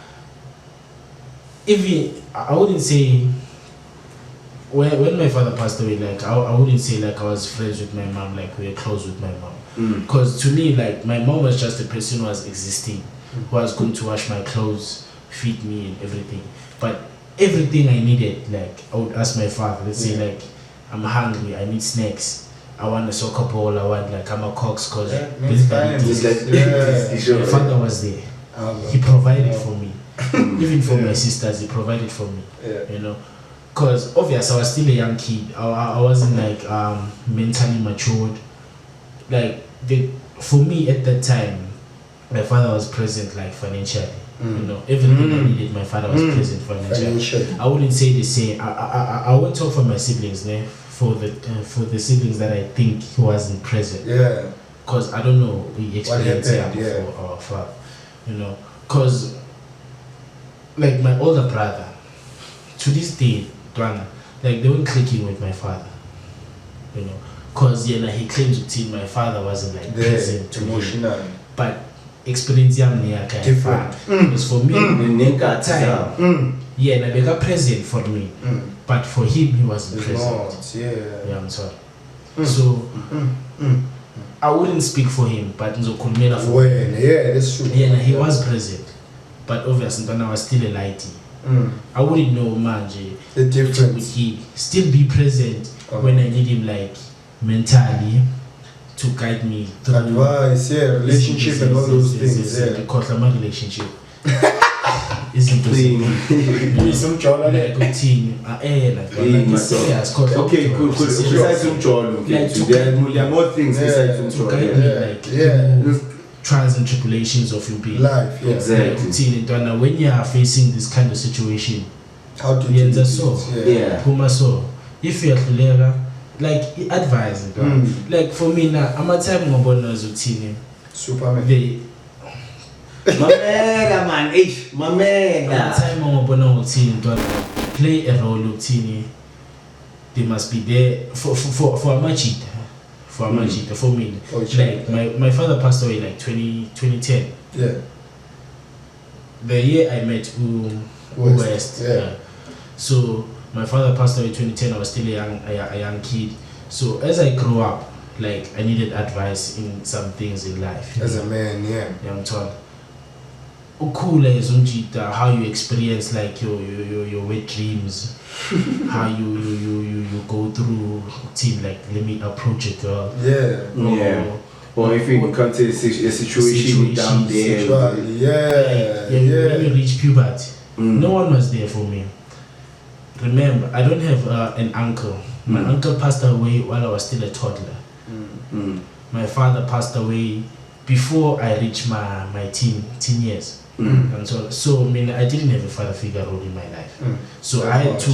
I wouldn't say when my father passed away, like I wouldn't say like I was friends with my mom, like we were close with my mom. Because to me, like my mom was just a person who was existing, who was going to wash my clothes, feed me and everything. But everything I needed, like I would ask my father. Let's say like I'm hungry, I need snacks. I want a soccer ball. I want like I'm a cox because my father was there. He provided for me, even for my sisters. He provided for me. You know, because obviously I was still a young kid. I wasn't like mentally matured. Like for me at that time, my father was present like financially. You know, everything I needed, my father was present financially. I wouldn't say the same. I won't talk for my siblings, for the siblings that I think he wasn't present. Yeah. Because I don't know the experience happened, for our father. You know, because like my older brother, to this day, Dwana, like they weren't clicking with my father. You know, because he claims to my father wasn't like present to emotional. him. But experience different. Because for me, at time, I became present for me. But for him, he wasn't present. Yeah, I'm sorry. So I wouldn't speak for him, but that's true. Yeah, he was present. But obviously, when I was still a lighty, I wouldn't know Manje. The difference. Would he still be present when I need him, like mentally, to guide me through advice, relationship and all those things. Because my relationship isn't Clean. Some chola like routine. Okay, cool. Besides some chola, okay. There are more things besides some to chola. guide me, like through trials and tribulations of your being. Life, exactly. Routine. And when you are facing this kind of situation, how to do it? Puma so. If you are like advise, like for me now, I'm a time about routine. Superman. My man. Time I'm about routine. Play a role routine. They must be there for a machita. For a machita, for me. Like my father passed away like 2010. Yeah. The year I met West. So my father passed away in 2010. I was still a young kid. So as I grew up, like I needed advice in some things in life. As a man, I'm told. How you experience like your wet dreams, how you go through team, like let me approach a girl. Or if you come to a situation down there. When you reach puberty, no one was there for me. Remember, I don't have an uncle. My uncle passed away while I was still a toddler. My father passed away before I reached my teen years. And so I mean, I didn't have a father figure role in my life. So I had to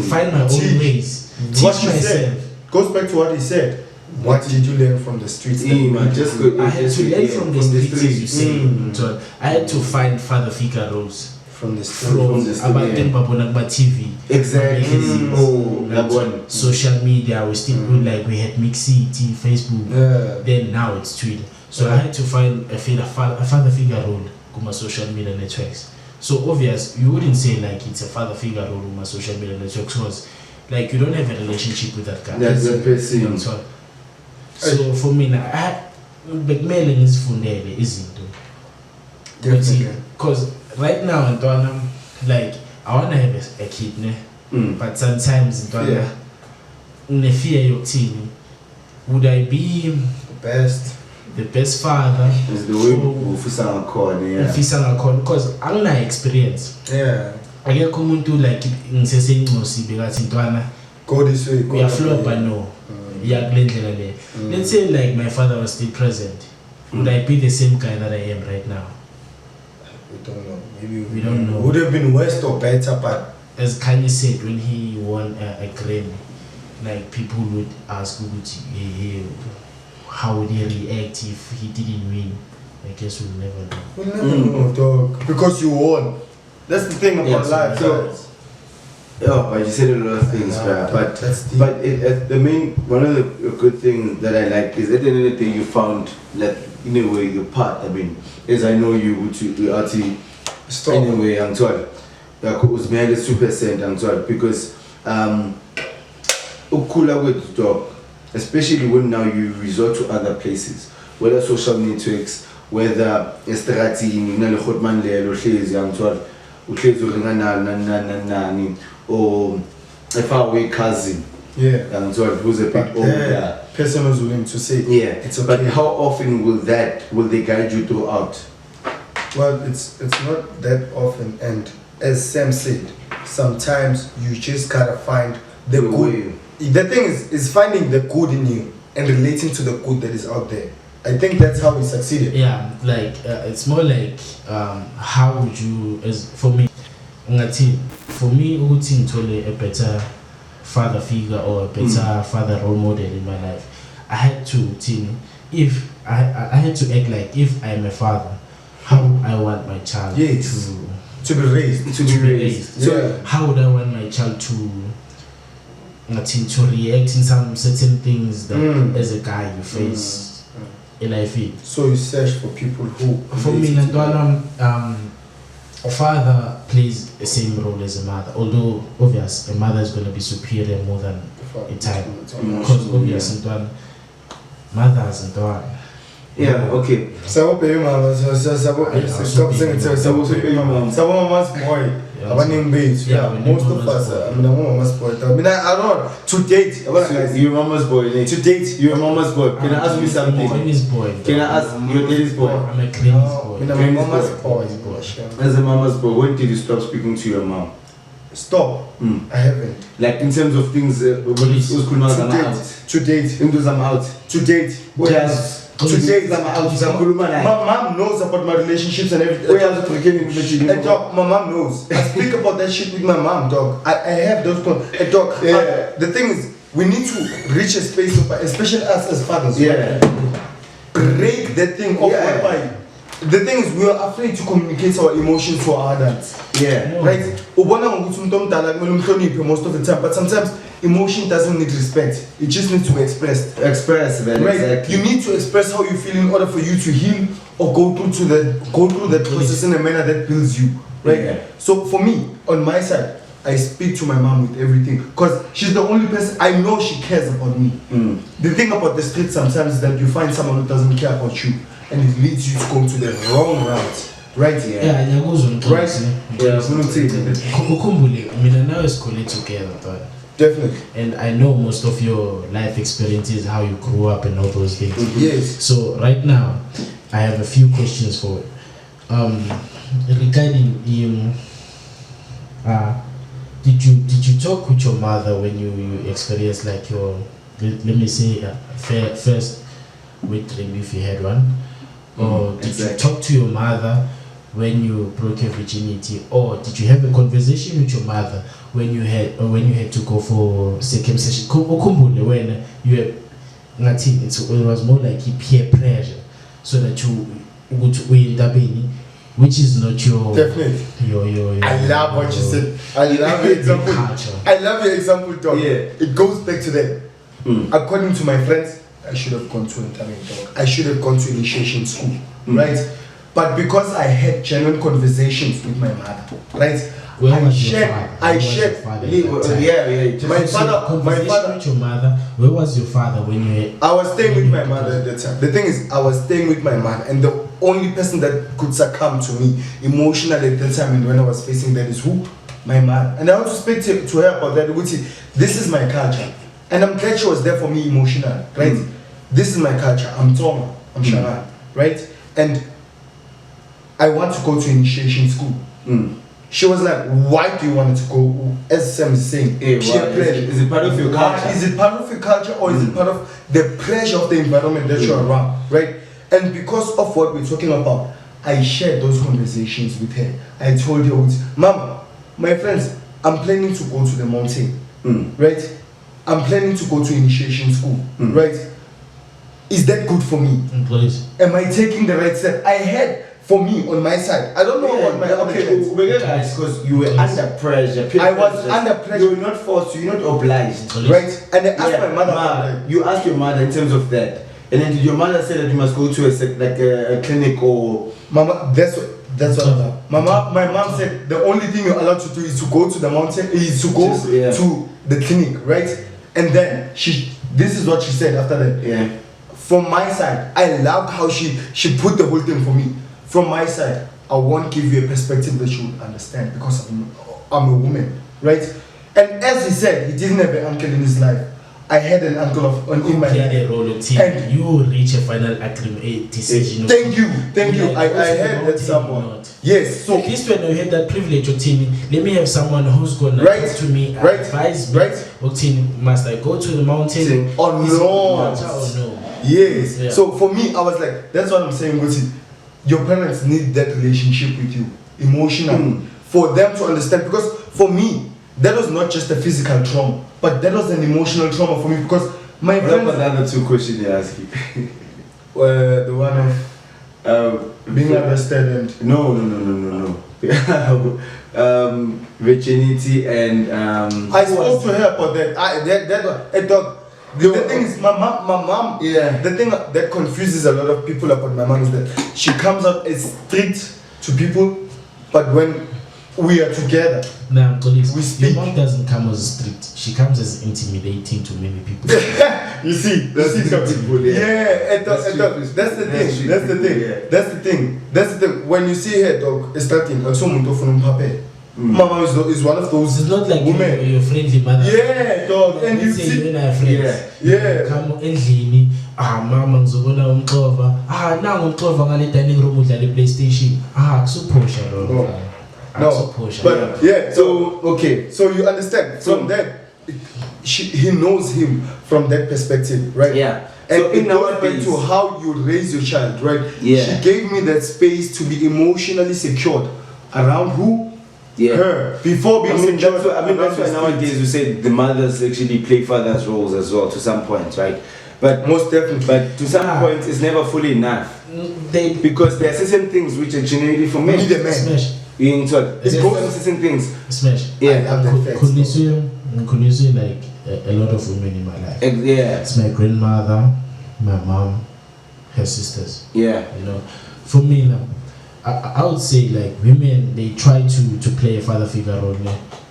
find my own ways. What you said goes back to what he said. What did you learn from the streets? I had to learn from the streets, as you say. So I had to find father figure roles. From the streets. About TV. Exactly. Social media, we still like we had Mixi, Facebook. Then now it's Twitter. So I had to find a father figure role on my social media networks. So obvious, you wouldn't say like it's a father figure role on my social media networks because like you don't have a relationship with that guy. That's the person. So for me, Melanin is funded, isn't it? Because right now, like I want to have a kid, but sometimes in fear your teen, would I be the best father? Is the way because I'm not experienced. I get come to like in saying go this way. We are flop, but no. Let's say like my father was still present. Would I be the same guy that I am right now? We don't know. Maybe we don't know. Would have been worse or better, but as Kanye said when he won a Grammy, like people would ask Abuti, how would he react if he didn't win? I guess we'll never know. We'll never know, dog. Because you won. That's the thing about life. But you said a lot of things, but the main one of the good things that I like is at the end of the day you found like in a way your part. I mean, as I know you would actually anyway I'm told that was behind the 2% I'm told because ukula with dog, especially when now you resort to other places, whether social networks, whether estrati, I'm told or a faraway cousin. Yeah. And so who's a bit older. Person who's willing to say, yeah, it's okay. But how often will they guide you throughout? Well, it's not that often, and as Sam said, sometimes you just gotta find the good. The thing is finding the good in you and relating to the good that is out there. I think that's how we succeeded. Yeah, like it's more like how would you, as for me, Uguti a better father figure or a better father role model in my life. I had to if I had to act like if I'm a father, how I want my child to be raised. So how would I want my child to react in some certain things that as a guy you face in life? So you search for people who for me a father plays the same role as a mother, although obvious a mother is going to be superior more than a time because obvious mothers and daughter. Yeah, okay. Sabo baby mama, stop singing to Sabo baby mama. Sabo mama's boy. Abaning babes. Yeah, most of us. I'm the mama's boy. I mean, I don't know. To date, your mama's boy. To date, your mama's boy. Can I ask you something? Can I ask your daddy's boy? I'm a Granny's boy. I'm a mama's boy. As a mama's boy, when did you stop speaking to your mom? Stop. I haven't. Like in terms of things, to date. I'm out. To date. Yes. Today, my mom knows about my relationships and everything. And dog, my mom knows. I speak about that shit with my mom, dog. I have those points. And dog, the thing is, we need to reach a space of, especially us as fathers, right? Break that thing off. The thing is, we are afraid to communicate our emotions to our adults. Yeah. Right? Most of the time, but sometimes emotion doesn't need respect. It just needs to be expressed. Man. Right? Exactly. You need to express how you feel in order for you to heal or go through that process in a manner that builds you. Right? Yeah. So for me, on my side, I speak to my mom with everything because she's the only person I know she cares about me. The thing about the street sometimes is that you find someone who doesn't care about you and it leads you to go to the wrong route. Right? Yeah, right? Yeah, now is together. Definitely. And I know most of your life experiences, how you grew up and all those things. Yes. So right now, I have a few questions for you. Regarding did you talk with your mother when you experienced like your, let me say, first weight dream if you had one, or did you talk to your mother when you broke your virginity, or did you have a conversation with your mother when you had to go for circumcision? When you had, it was more like peer pressure, so that you would end up in, which is not your definitely. I love what you said. I love your example. I love your example, dog. Yeah. It goes back to that. According to my friends, I should have gone to internet, dog. I should have gone to initiation school, right? But because I had genuine conversations with my mother, right? I shared. My father. With your mother. Where was your father when you had? I was staying with my mother at the time. The thing is, I was staying with my mother, and the only person that could succumb to me emotionally at the time and when I was facing that is who? My mother. And I want to speak to her about that. This is my culture, and I'm glad she was there for me emotionally, right? This is my culture. I'm Tonga. I'm Shanghai, right? And I want to go to initiation school. She was like, why do you want to go? As Sam is saying, peer pressure. Is it part of your culture? Is it part of your culture, or is it part of the pressure of the environment that you're around, right? And because of what we're talking about, I shared those conversations with her. I told her, Mom, my friends, I'm planning to go to the mountain, right? I'm planning to go to initiation school, right? Is that good for me? Please. Am I taking the right step? I had, for me, on my side, I don't know what my other kids. Because you were under pressure. I was under pressure. You were not forced, you're not obliged. Right? And I asked my mother. You asked your mother in terms of that. And then did your mother say that you must go to a clinic or... Mama, that's what my mom said the only thing you're allowed to do is to go to the mountain, is to go to the clinic, right? And then this is what she said after that. Yeah. From my side, I loved how she put the whole thing for me. From my side, I won't give you a perspective that you would understand because I'm a woman, right? And as he said, he didn't have an uncle in his life. I had an uncle in my life. The role of team. And you reach a final agreement decision. Thank you. I had that someone. Yes. So at least when you had that privilege of team, let me have someone who's gonna talk to me, advise me. Right. Must I go to the mountain or no? Yes. Yeah. So for me, I was like, that's what I'm saying. Your parents need that relationship with you, emotional, for them to understand. Because for me, that was not just a physical trauma, but that was an emotional trauma for me. Because my friends. What about the other 2 questions they ask you? The one of being arrested and no. Virginity and I spoke to her about that. The thing is, my mom, the thing that confuses a lot of people about my mom is that she comes out as strict to people, but when we are together, we speak. Your mom doesn't come as strict. She comes as intimidating to many people. You see, that's the thing. When you see her, dog, starting, Mama is one of those. It's not like women. Your friendly mother. Yeah, dog. And you see, when I have friends. Yeah. Come endlini. Mama ngizobona umxova. Nangu umxova ngale dining room udlala PlayStation. Kusuphosha lo. No. But yeah. So okay. So you understand from that. He knows him from that perspective, right? Yeah. And so it goes back to how you raise your child, right? Yeah. She gave me that space to be emotionally secured around who? Yeah. Her. Before being secured. That's why nowadays we say the mothers actually play fathers' roles as well to some point, right? But most definitely. But to some point, it's never fully enough. Because there are certain things which are generally for men. You need a man. Smash. You need to. It's certain things. Smash. Yeah. Kunisi like a lot of women in my life. Yeah. It's my grandmother, my mom, her sisters. Yeah. You know, for me now, I would say like women, they try to play a father figure role,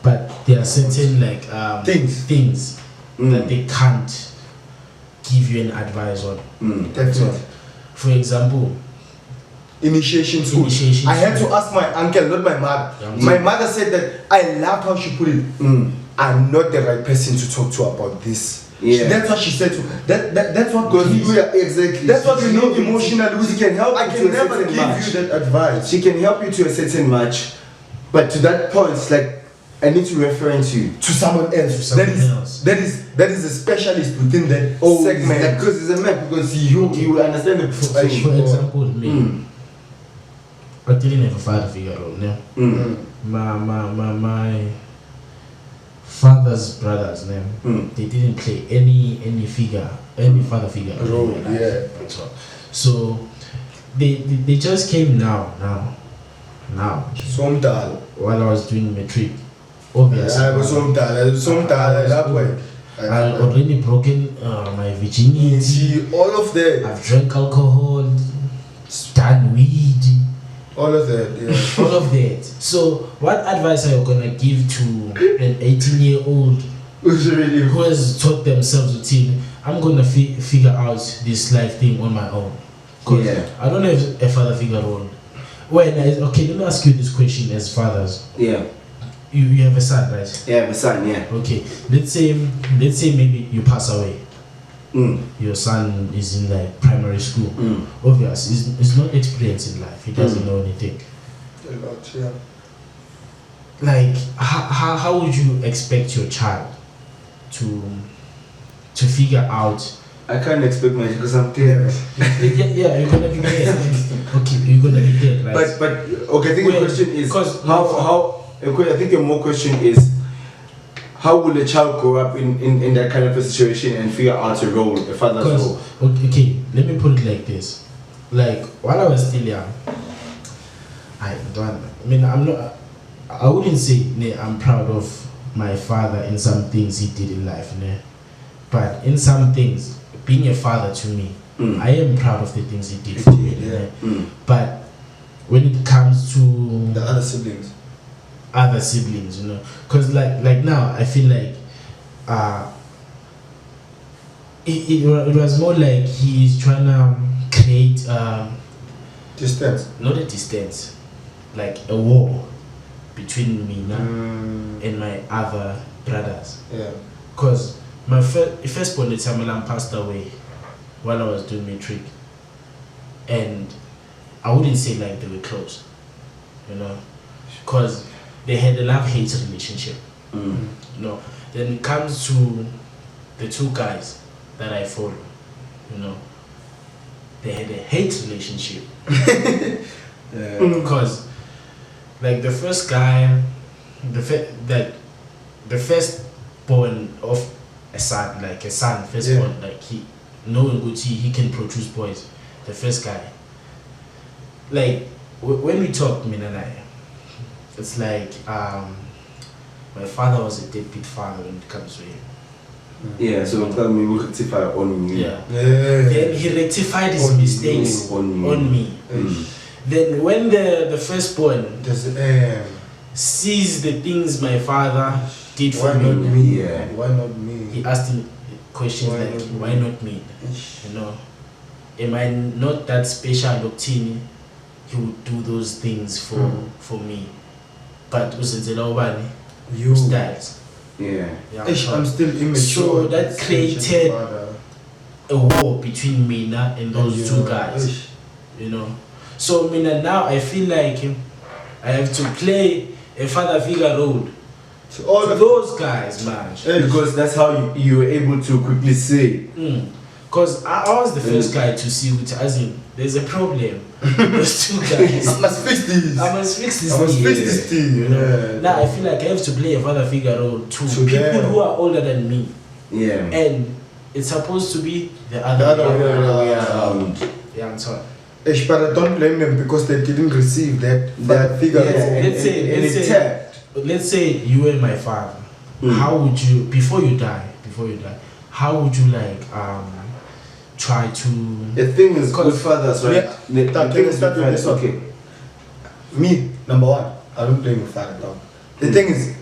but there are certain like things that they can't give you an advice on. Definitely. For example, initiation school. I had to ask my uncle, not my mother. My mother said that I loved how she put it. I'm not the right person to talk to about this. Yeah. That's what she said to that's what exactly. That's what we need emotionally. She can help I you can to never give match. you that advice. She can help you to a certain match, but to that point, it's like I need to reference you to someone else. That is a specialist within that segment. Because it's a man. Because you understand the profession. For example, me. I didn't have a father figure role. My father's brothers, they didn't play any father figure role in my life. So they just came now. While I was doing matric, obviously. I was that way. I've already broken my virginity. All of that. I've drank alcohol, done weed. All of that, yeah. All of that. So, what advice are you gonna give to an 18-year-old who has taught themselves routine? I'm gonna figure out this life thing on my own. Because I don't have a father figure role. Okay, let me ask you this question as fathers. Yeah. You have a son, right? Yeah, I have a son, yeah. Okay. Let's say maybe you pass away. Your son is in like primary school. Obviously, he's not experienced in life. He doesn't know anything. A lot, yeah. Like, how would you expect your child to figure out? I can't expect much because I'm dead. Yeah, you're gonna be dead. Okay, you're gonna be dead, right? But okay, I think the question is how. I think your more question is, how will a child grow up in that kind of a situation and figure out a role, a father's role? Okay, let me put it like this. Like, while I was still young, I wouldn't say I'm proud of my father in some things he did in life, but in some things, being a father to me, I am proud of the things he did for me. But when it comes to the other siblings, because like now I feel like it was more like he's trying to create distance. Not a distance, like a war between me now and my other brothers. Yeah. Cause my first born Melanin passed away while I was doing matric, and I wouldn't say like they were close, you know, cause they had a love-hate relationship. You know, then it comes to the two guys that I follow, you know, they had a hate relationship. Because like the first guy, the first born of a son, firstborn, like he knowing Abuti, he can produce boys. The first guy, like when we talk, me and I, it's like my father was a deadbeat father when it comes to him. Yeah, so tell me we rectify on you. Yeah. Then he rectified his mistakes on me. Then when the firstborn sees the things my father did for me, Why not me? he asked him questions why not me? You know, am I not that special? Octini, he would do those things for me. But you styles. Yeah. I'm still immature. So that created a war between Mina and those two guys. You know. So Mina, now I feel like I have to play a father figure role to all of those guys, man. Because that's how you were able to quickly say. Because I was the first guy to see which, as in, there's a problem. Those two guys. I must fix this thing. You know? Now I feel like I have to play a father figure role to people who are older than me. Yeah. And it's supposed to be the other way around. Yeah, I'm sorry. But I don't blame them because they didn't receive that figure. Let's say you were my father. How would you, before you die, how would you like try to? The thing is, good fathers, right? The thing is, start with this. Okay. Me, number one, I don't blame my father, dog. The thing is,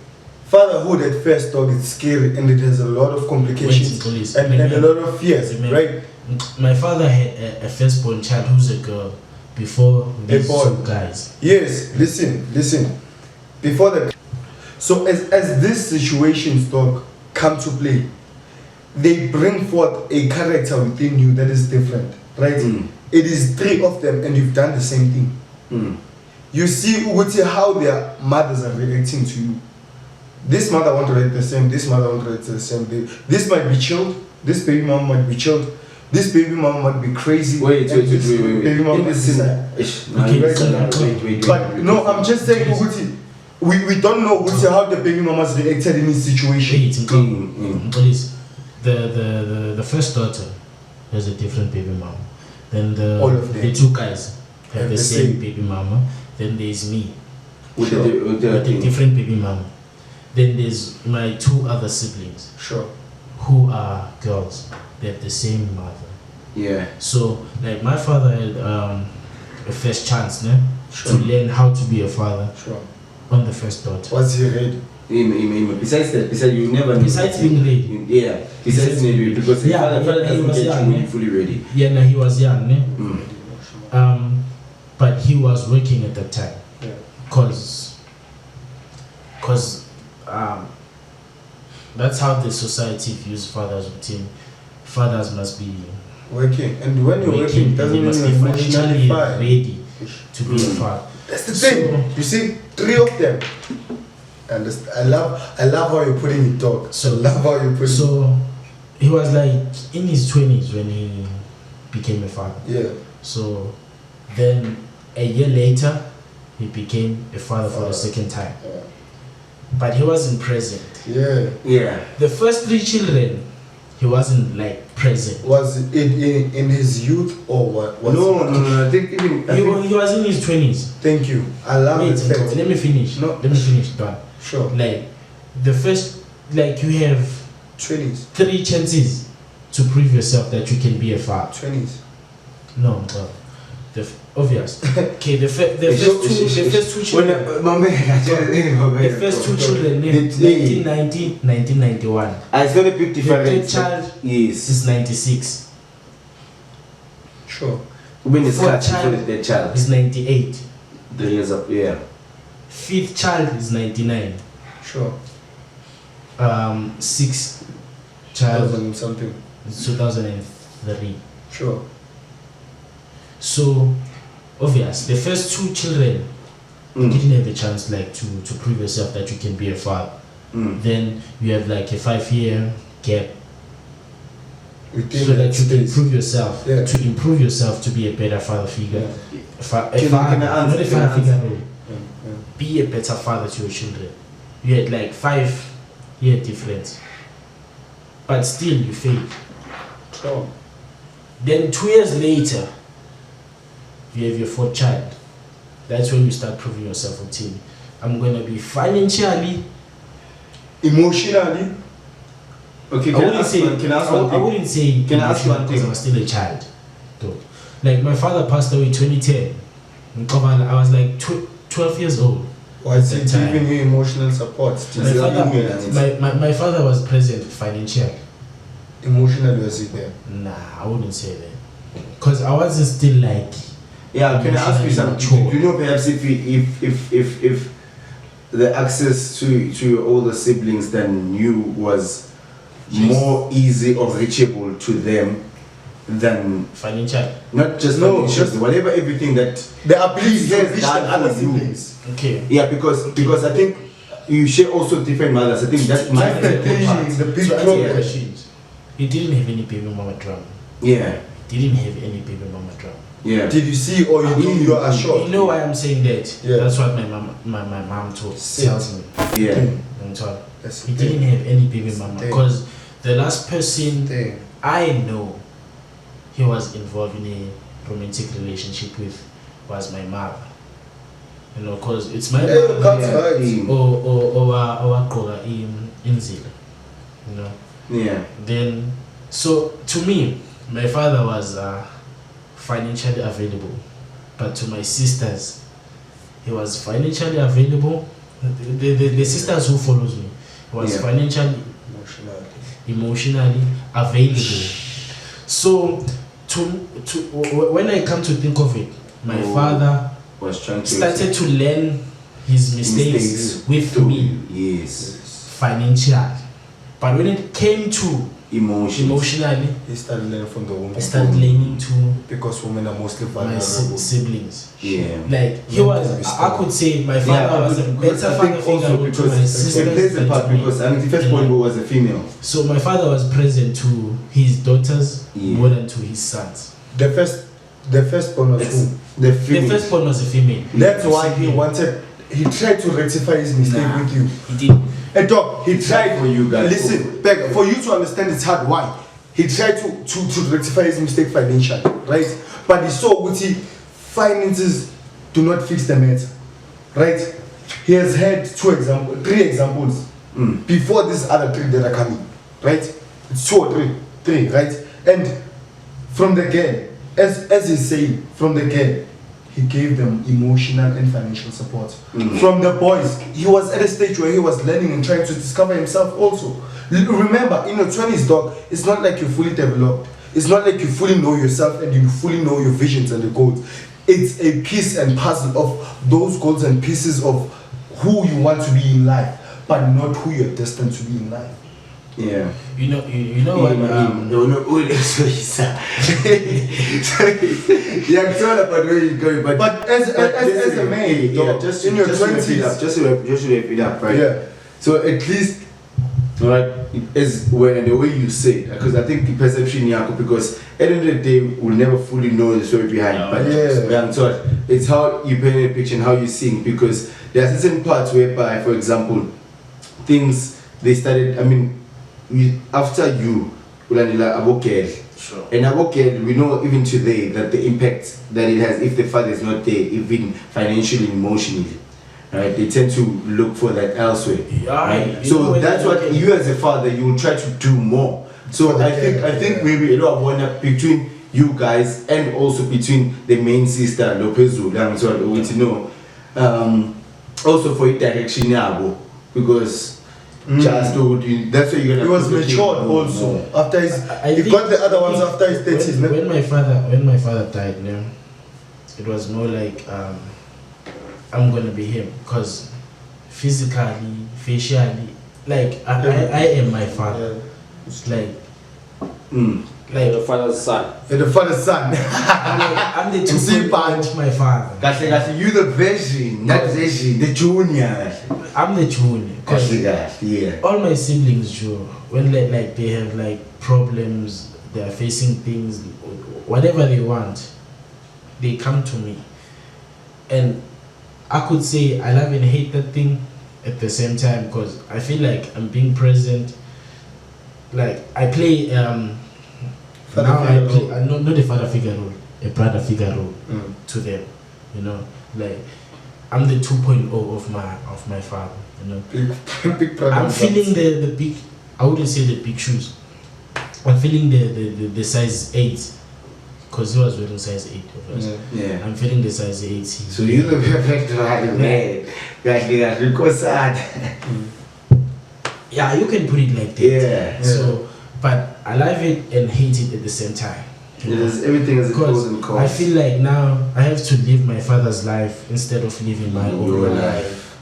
fatherhood at first, dog, it's scary and it has a lot of complications and a lot of fears, right? My father had a firstborn child who's a girl before these two guys. Yes, listen. Before that, so as these situations, dog, come to play, they bring forth a character within you that is different, right? It is three of them and you've done the same thing. You see how their mothers are reacting to you. This mother wants to react the same, this mother wants to react the same. This might be chilled, this baby mom might be chilled, this baby mom might be crazy. Wait. Baby mom is But no, I'm just saying, we don't know how the baby mamas reacted in this situation. The first daughter has a different baby mama. Then the two guys have the same baby mama. Then there's me with a different baby mama. Then there's my two other siblings. Who are girls. They have the same mother. Yeah. So like my father had a first chance to learn how to be a father on the first daughter. Was he ready? Besides being ready. Yeah. Besides maybe because father doesn't get you fully ready. Yeah, no, he was young. But he was working at that time. Cause that's how the society views fathers routine. Fathers must be working, and when you're working, doesn't mean you're financially ready to be a father. That's the thing. You see, three of them. And I love how you're putting it, dog. So he was like in his 20s when he became a father. Yeah. So then a year later, he became a father for the second time. Yeah. But he wasn't present. Yeah. The first three children, he wasn't like present. Was it in his youth or what? No. I think he was in his 20s. Thank you. I love it. Let me finish. Let me finish, done. Sure. Like the first, like you have 20s. 3 chances to prove yourself that you can be a father. 20s. No, bro. Obvious. Okay, the first two children. The first two children, 1990, 1991. It's gonna pick different. The third child is 96. Sure. When is the child is 98. 3 years up, yeah. 5th child is 99. Sure. 6th child 2000 something. is 2003. Sure. So, obvious, the first 2 children you didn't have a chance like to prove yourself that you can be a father. Then you have like a 5-year gap Within so that you can space. improve yourself, Yeah. to improve yourself to be a better father figure. Yeah. Can I Not a answer? Can I father figure, answer? no. Yeah. Be a better father to your children. You had like 5-year difference, but still you failed. Sure. Then 2 years later, you have your 4th child. That's when you start proving yourself on team. I'm gonna be financially, Emotionally. Okay, I can I wouldn't ask say, one? Can I ask I one thing? wouldn't say Can I ask one because thing? I was still a child. Though. Like my father passed away in 2010. I was like 12 years old. Was At he that time. giving you emotional support? My father was present financially. Emotionally was he there? Nah, I wouldn't say that. Because I wasn't still like, Yeah, can I ask you Emotionally something? mature. Do you know perhaps if the access to your older siblings than you was more easy or reachable to them than financial. not just No, financially, just- whatever everything that The ability to Yes, reach done the other for you. siblings. Okay. yeah, because I think you share also different mothers. I think that's my That's the thing, the big So answer problem. your questions. He didn't have any baby mama drama. yeah, He didn't have any baby mama drama. yeah. Did you see or you are sure? You know why I'm saying that? Yeah. That's what my mom Sit. tells me. Yeah. I'm told. That's He the didn't thing. have any baby mama Thing. because the last person Thing. I know he was involved in a romantic relationship with was my mother. You know, cause it's my Hey, mother that's Yeah. right. or in Zila. You know. Yeah. Then, so to me, my father was financially available, but to my sisters, he was financially available. The sisters who follows me, he was Yeah. financially, emotionally available. So, when I come to think of it, my Oh. father Was trying to started to learn his mistakes with me Yes. financially, but when it came to emotionally, He started learning from the woman. I started learning to Because women are mostly my vulnerable. siblings. Yeah. Like he Mental was, I disturbance. could say my father Yeah, was a because better I father think also figure to because my it sisters plays a than part to me. because I mean the first point was a female. So my father was present to his daughters Yeah. more than to his sons. The first one was It's who? the The female. first one was a female. That's why he Female. he tried to rectify his mistake Nah. with you. He did. Hey dog, he It's tried hard for you guys. Listen, Peg, for you to understand it's hard. Why? He tried to rectify his mistake financially, right? But he saw Abuti, finances do not fix the matter, right? He has had 3 examples before these other 3 that are coming, right? It's 2 or 3, right? And from the get, as he's saying, from the get, he gave them emotional and financial support. From the boys, he was at a stage where he was learning and trying to discover himself also. Remember, in your 20s, dog, it's not like you're fully developed. It's not like you fully know yourself and you fully know your visions and the goals. It's a piece and puzzle of those goals and pieces of who you want to be in life, but not who you're destined to be in life. Yeah. You know what? No, so he's yeah, I'm sorry about where you're going, But as a man, dog, just in your just to wrap it 20s, up, just to wrap it up, right? Yeah. So at least, right, as when the way you say it, because I think the perception, Yako, because at the end of the day, we'll never fully know the story behind. No. But Yeah. I'm told it's how you paint a picture and how you sing, because there are certain parts whereby, for example, things they started. I mean, after you, ulandela abokel. Sure. And abokel, we know even today that the impact that it has if the father is not there, even financially, emotionally. Right, they tend to look for that elsewhere. Yeah, Right? you So know when that's you what look at- you as a father you will try to do more. So I think maybe a lot of one between you guys and also between the main sister Lopezu, to know. Also for it direction yabo, because just to that's why you're gonna. He was put the thing matured more. also. After his, I he think- got the other ones I after his think 30s. when my father died, it was more like I'm gonna be him, because physically, facially, like I am my father. Like, Like the father's son. You're the father's son. I'm the two of my father. Kahle, you the version, not the junior. I'm the junior. Yeah. All my siblings, Joe, when like they have like problems, they are facing things, whatever they want, they come to me. And I could say I love and hate that thing at the same time, because I feel like I'm being present. Like I play not a father figure role, a brother figure role to them, you know. Like I'm the 2.0 of my father, you know. Big brother. I'm feeling the big, I wouldn't say the big shoes. I'm feeling the size 8, because he was wearing size 8 of us. Yeah. I'm feeling the size 8. So you're the perfect right man. Yeah, you can put it like that. Yeah. So, but I love it and hate it at the same time. Everything is a pros and cons. I feel like now I have to live my father's life instead of living my own life.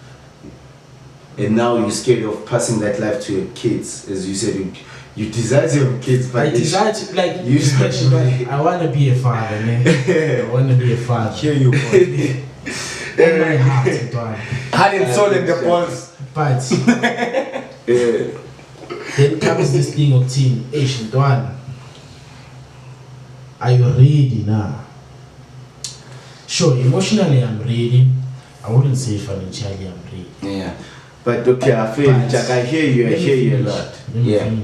And now you're scared of passing that life to your kids, as you said. You desire to have kids, but I desire to, like, you especially, I want to be a father, man. I want to be a father. Hear you, boy. In my heart, Antoine. Heart and soul in the balls. But then comes this thing of team. Hey, Antoine, are you ready now? Sure, emotionally I'm ready. I wouldn't say financially I'm ready. Yeah. But okay, I feel like I hear you a lot. Yeah.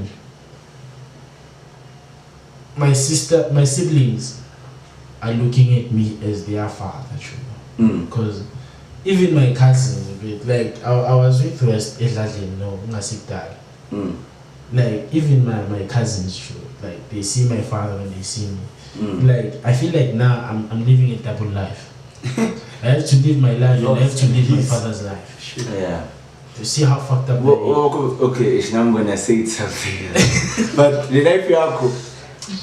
My siblings are looking at me as their father, because even my cousins, like I was with West Edladin, no, like even my cousins, like they see my father when they see me. Like I feel like now I'm living a double life. I have to live my life and I have to live my father's life. Yeah. To see how fucked up. Okay, now I'm gonna say something. But the life you have,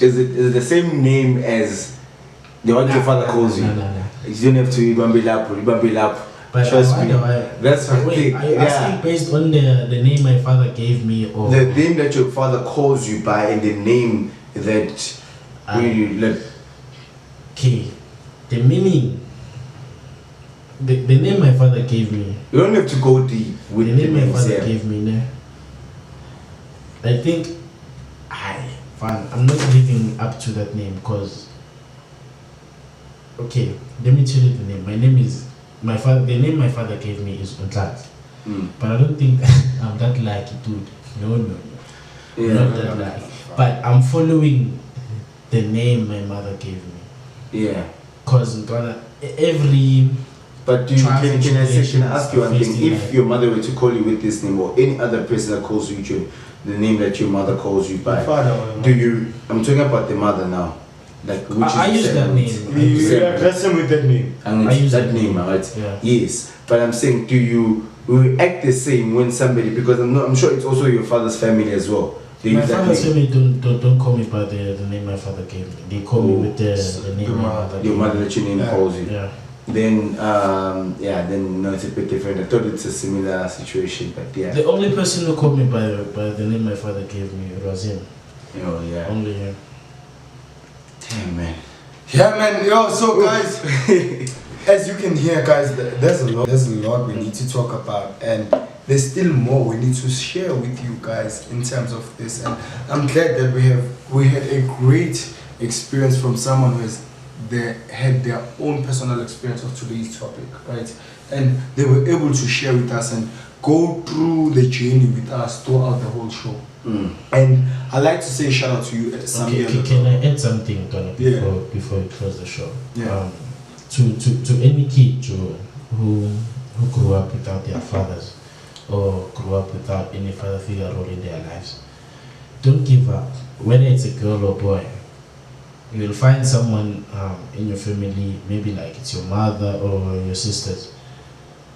is it the same name as the one your father calls you? No. You don't have to Ibambilap. But trust me. That's what are you asking based on the name my father gave me, or the name that your father calls you by, and the name that you like? Okay, the meaning. The name my father gave me. You don't have to go deep with the name my father gave me. Ne? I think I'm not living up to that name, because okay, let me tell you the name. My name is my father. The name my father gave me is Untlat. But I don't think I'm that lucky, dude. No. Not that lucky. But I'm following the name my mother gave me. Yeah. Cause every. But can I ask you one thing? If your mother were to call you with this name, or any other person that calls you the name that your mother calls you by, I'm talking about the mother now. Like I use that name. You address him with that name. I use that name, right? Yeah. Yes. But I'm saying, do you act the same when somebody, because I'm sure it's also your father's family as well. My father's family don't call me by the name my father gave me. They call me with the name my mother gave me. Your mother that your name calls you. Yeah. Then no, it's a bit different. I thought it's a similar situation, but yeah. The only person who called me by the name my father gave me was him. Oh yeah. Only him. Damn, man. Yeah, man. Yo, so guys, as you can hear, guys, there's a lot we need to talk about, and there's still more we need to share with you guys in terms of this. And I'm glad that we had a great experience from someone who had their own personal experience of today's topic, right? And they were able to share with us and go through the journey with us throughout the whole show. And I'd like to say shout out to you, Sammy. Okay, can I add something, Donna, before we close the show? Yeah. To any kid who grew up without their fathers, or grew up without any father figure role in their lives, don't give up. Whether it's a girl or boy, you'll find someone in your family, maybe like it's your mother or your sisters,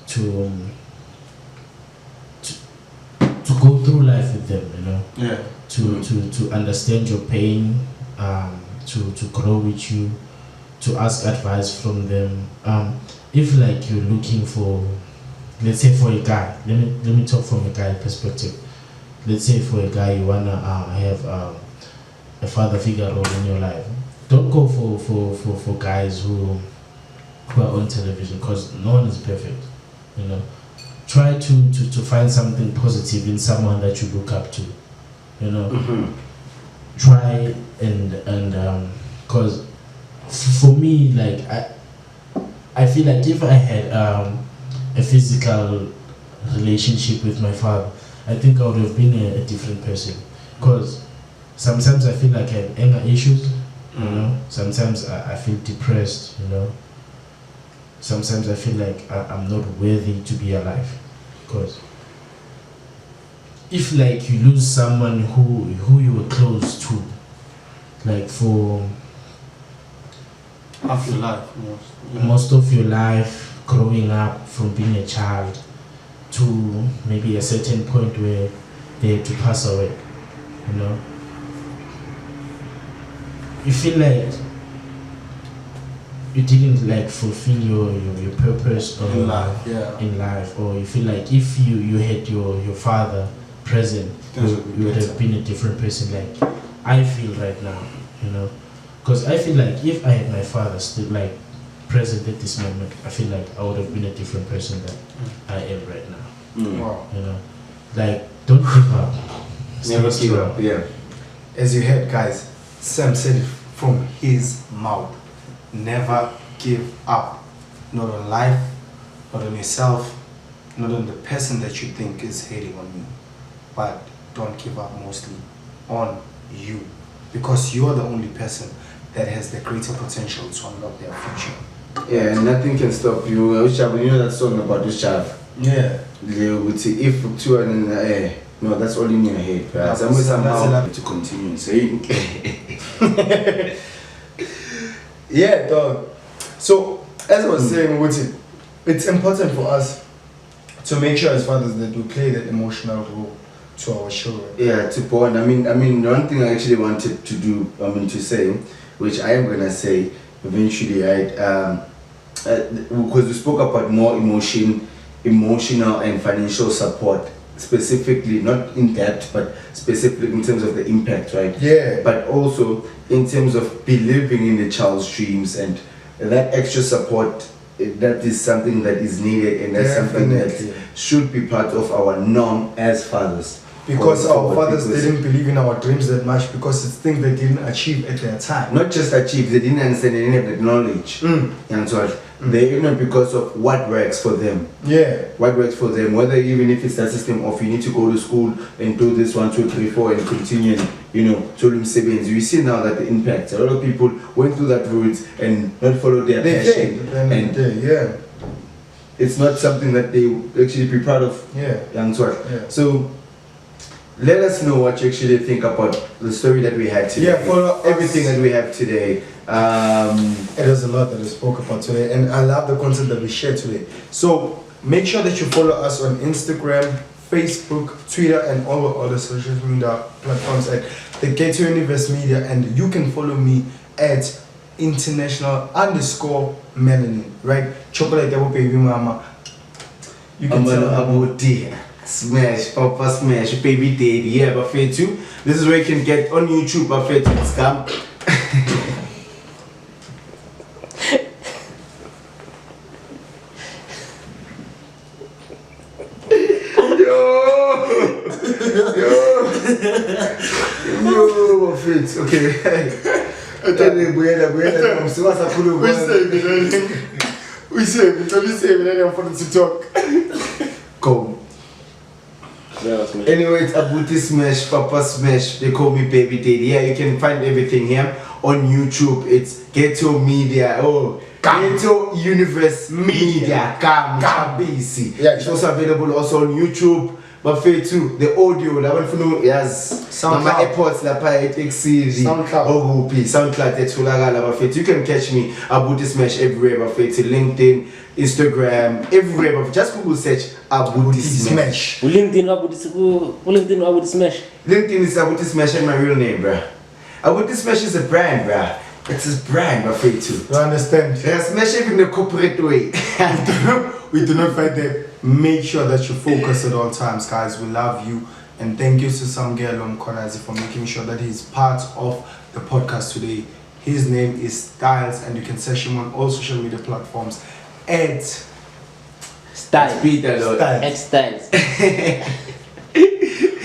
to go through life with them, you know. Yeah. To understand your pain, to grow with you, to ask advice from them. if like you're looking for, let's say for a guy, let me talk from a guy perspective. Let's say for a guy you wanna have a father figure role in your life. Don't go for guys who are on television, because no one is perfect. You know, try to find something positive in someone that you look up to. You know, try and because for me, like I feel like if I had a physical relationship with my father, I think I would have been a different person. Because sometimes I feel like I have anger issues, you know. Sometimes I feel depressed, you know. Sometimes I feel like I'm not worthy to be alive. Because if like you lose someone who you were close to, like for half your life, most of your life, growing up from being a child to maybe a certain point where they had to pass away, you know, you feel like you didn't like fulfill your purpose in life, in life, or you feel like if you had your father present, you would have been a different person, like I feel right now, you know. Because I feel like if I had my father still like present at this moment, I feel like I would have been a different person than I am right now. Wow. You know, like don't give up. Never give up. Yeah. As you heard, guys, Sam said it from his mouth. Never give up. Not on life, not on yourself, not on the person that you think is hating on you. But don't give up mostly on you. Because you're the only person that has the greater potential to unlock their future. Yeah, and nothing can stop you. You know that song about this child? Yeah. If two are in the air, no, that's all in your head. Right? Somehow to continue saying. Yeah, dog. So, as I was saying, Abuti, it's important for us to make sure as fathers that we play that emotional role to our children. Yeah, to bond. I mean, one thing I actually wanted to do, to say, which I am gonna say eventually, right? Because we spoke about more emotional and financial support, specifically, not in depth, but specifically in terms of the impact, right? Yeah. But also in terms of believing in the child's dreams, and that extra support, that is something that is needed, and that's something that should be part of our norm as fathers. Because our fathers didn't believe in our dreams that much, because it's things they didn't achieve at their time. Not just achieve, they didn't understand, they didn't have the knowledge. And so they ignorant because of what works for them. Yeah. What works for them, whether even if it's that system of you need to go to school and do this 1, 2, 3, 4 and continue, to them savings. You see now that the impact, a lot of people went through that route and not followed their passion. And yeah. It's not something that they actually be proud of. Yeah. And so let us know what you actually think about the story that we had today. Yeah, follow everything that we have today. It was a lot that we spoke about today, and I love the content that we shared today. So make sure that you follow us on Instagram, Facebook, Twitter, and all the other social media platforms at the Ghetto Universe Media, and you can follow me at international_Melanin, right? Chocolate Gabo Baby Mama. You can tell Abuti. Smash, Papa Smash, Baby Daddy, yeah, Buffet too. This is where you can get on YouTube, Buffet to scam. Yo, Buffet, okay. We say, I'm for to talk. Go. Anyway, it's Abuti Smash, Papa Smash. They call me Baby Daddy. Yeah, you can find everything here on YouTube. It's Ghetto Media. Ghetto Universe Media. Kabisi. Yeah, it's also available also on YouTube. But too, the audio, that one for no, yes. Soundcloud. Airports, la pa Soundcloud. Soundcloud, that's But you can catch me Abuti Smash everywhere. But LinkedIn, Instagram, everywhere. But just Google search Abuti Smash. LinkedIn Abuti Smash. LinkedIn is Abuti Smash and my real name, bruh. Abuti Smash is a brand, bruh. It's his brand, my friend too. You understand? Yeah, smash it in the corporate way. We do not fight that. Make sure that you focus at all times, guys. We love you. And thank you to Samgelo Mkonazi for making sure that he's part of the podcast today. His name is Styles, and you can search him on all social media platforms at Styles. Peter, Lord. Styles.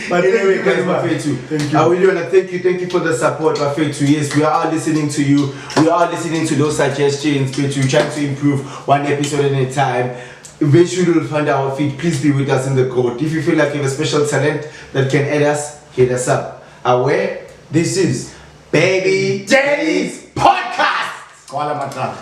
But anyway, guys, my friend too. Thank you. I really wanna thank you for the support, my friend too. Yes, we are all listening to you. We are listening to those suggestions, but we're trying to improve one episode at a time. Eventually we'll find our feet. Please be with us in the growth. If you feel like you have a special talent that can aid us, hit us up. Aware? This is Baby Daddies Podcast. Kuala Mata.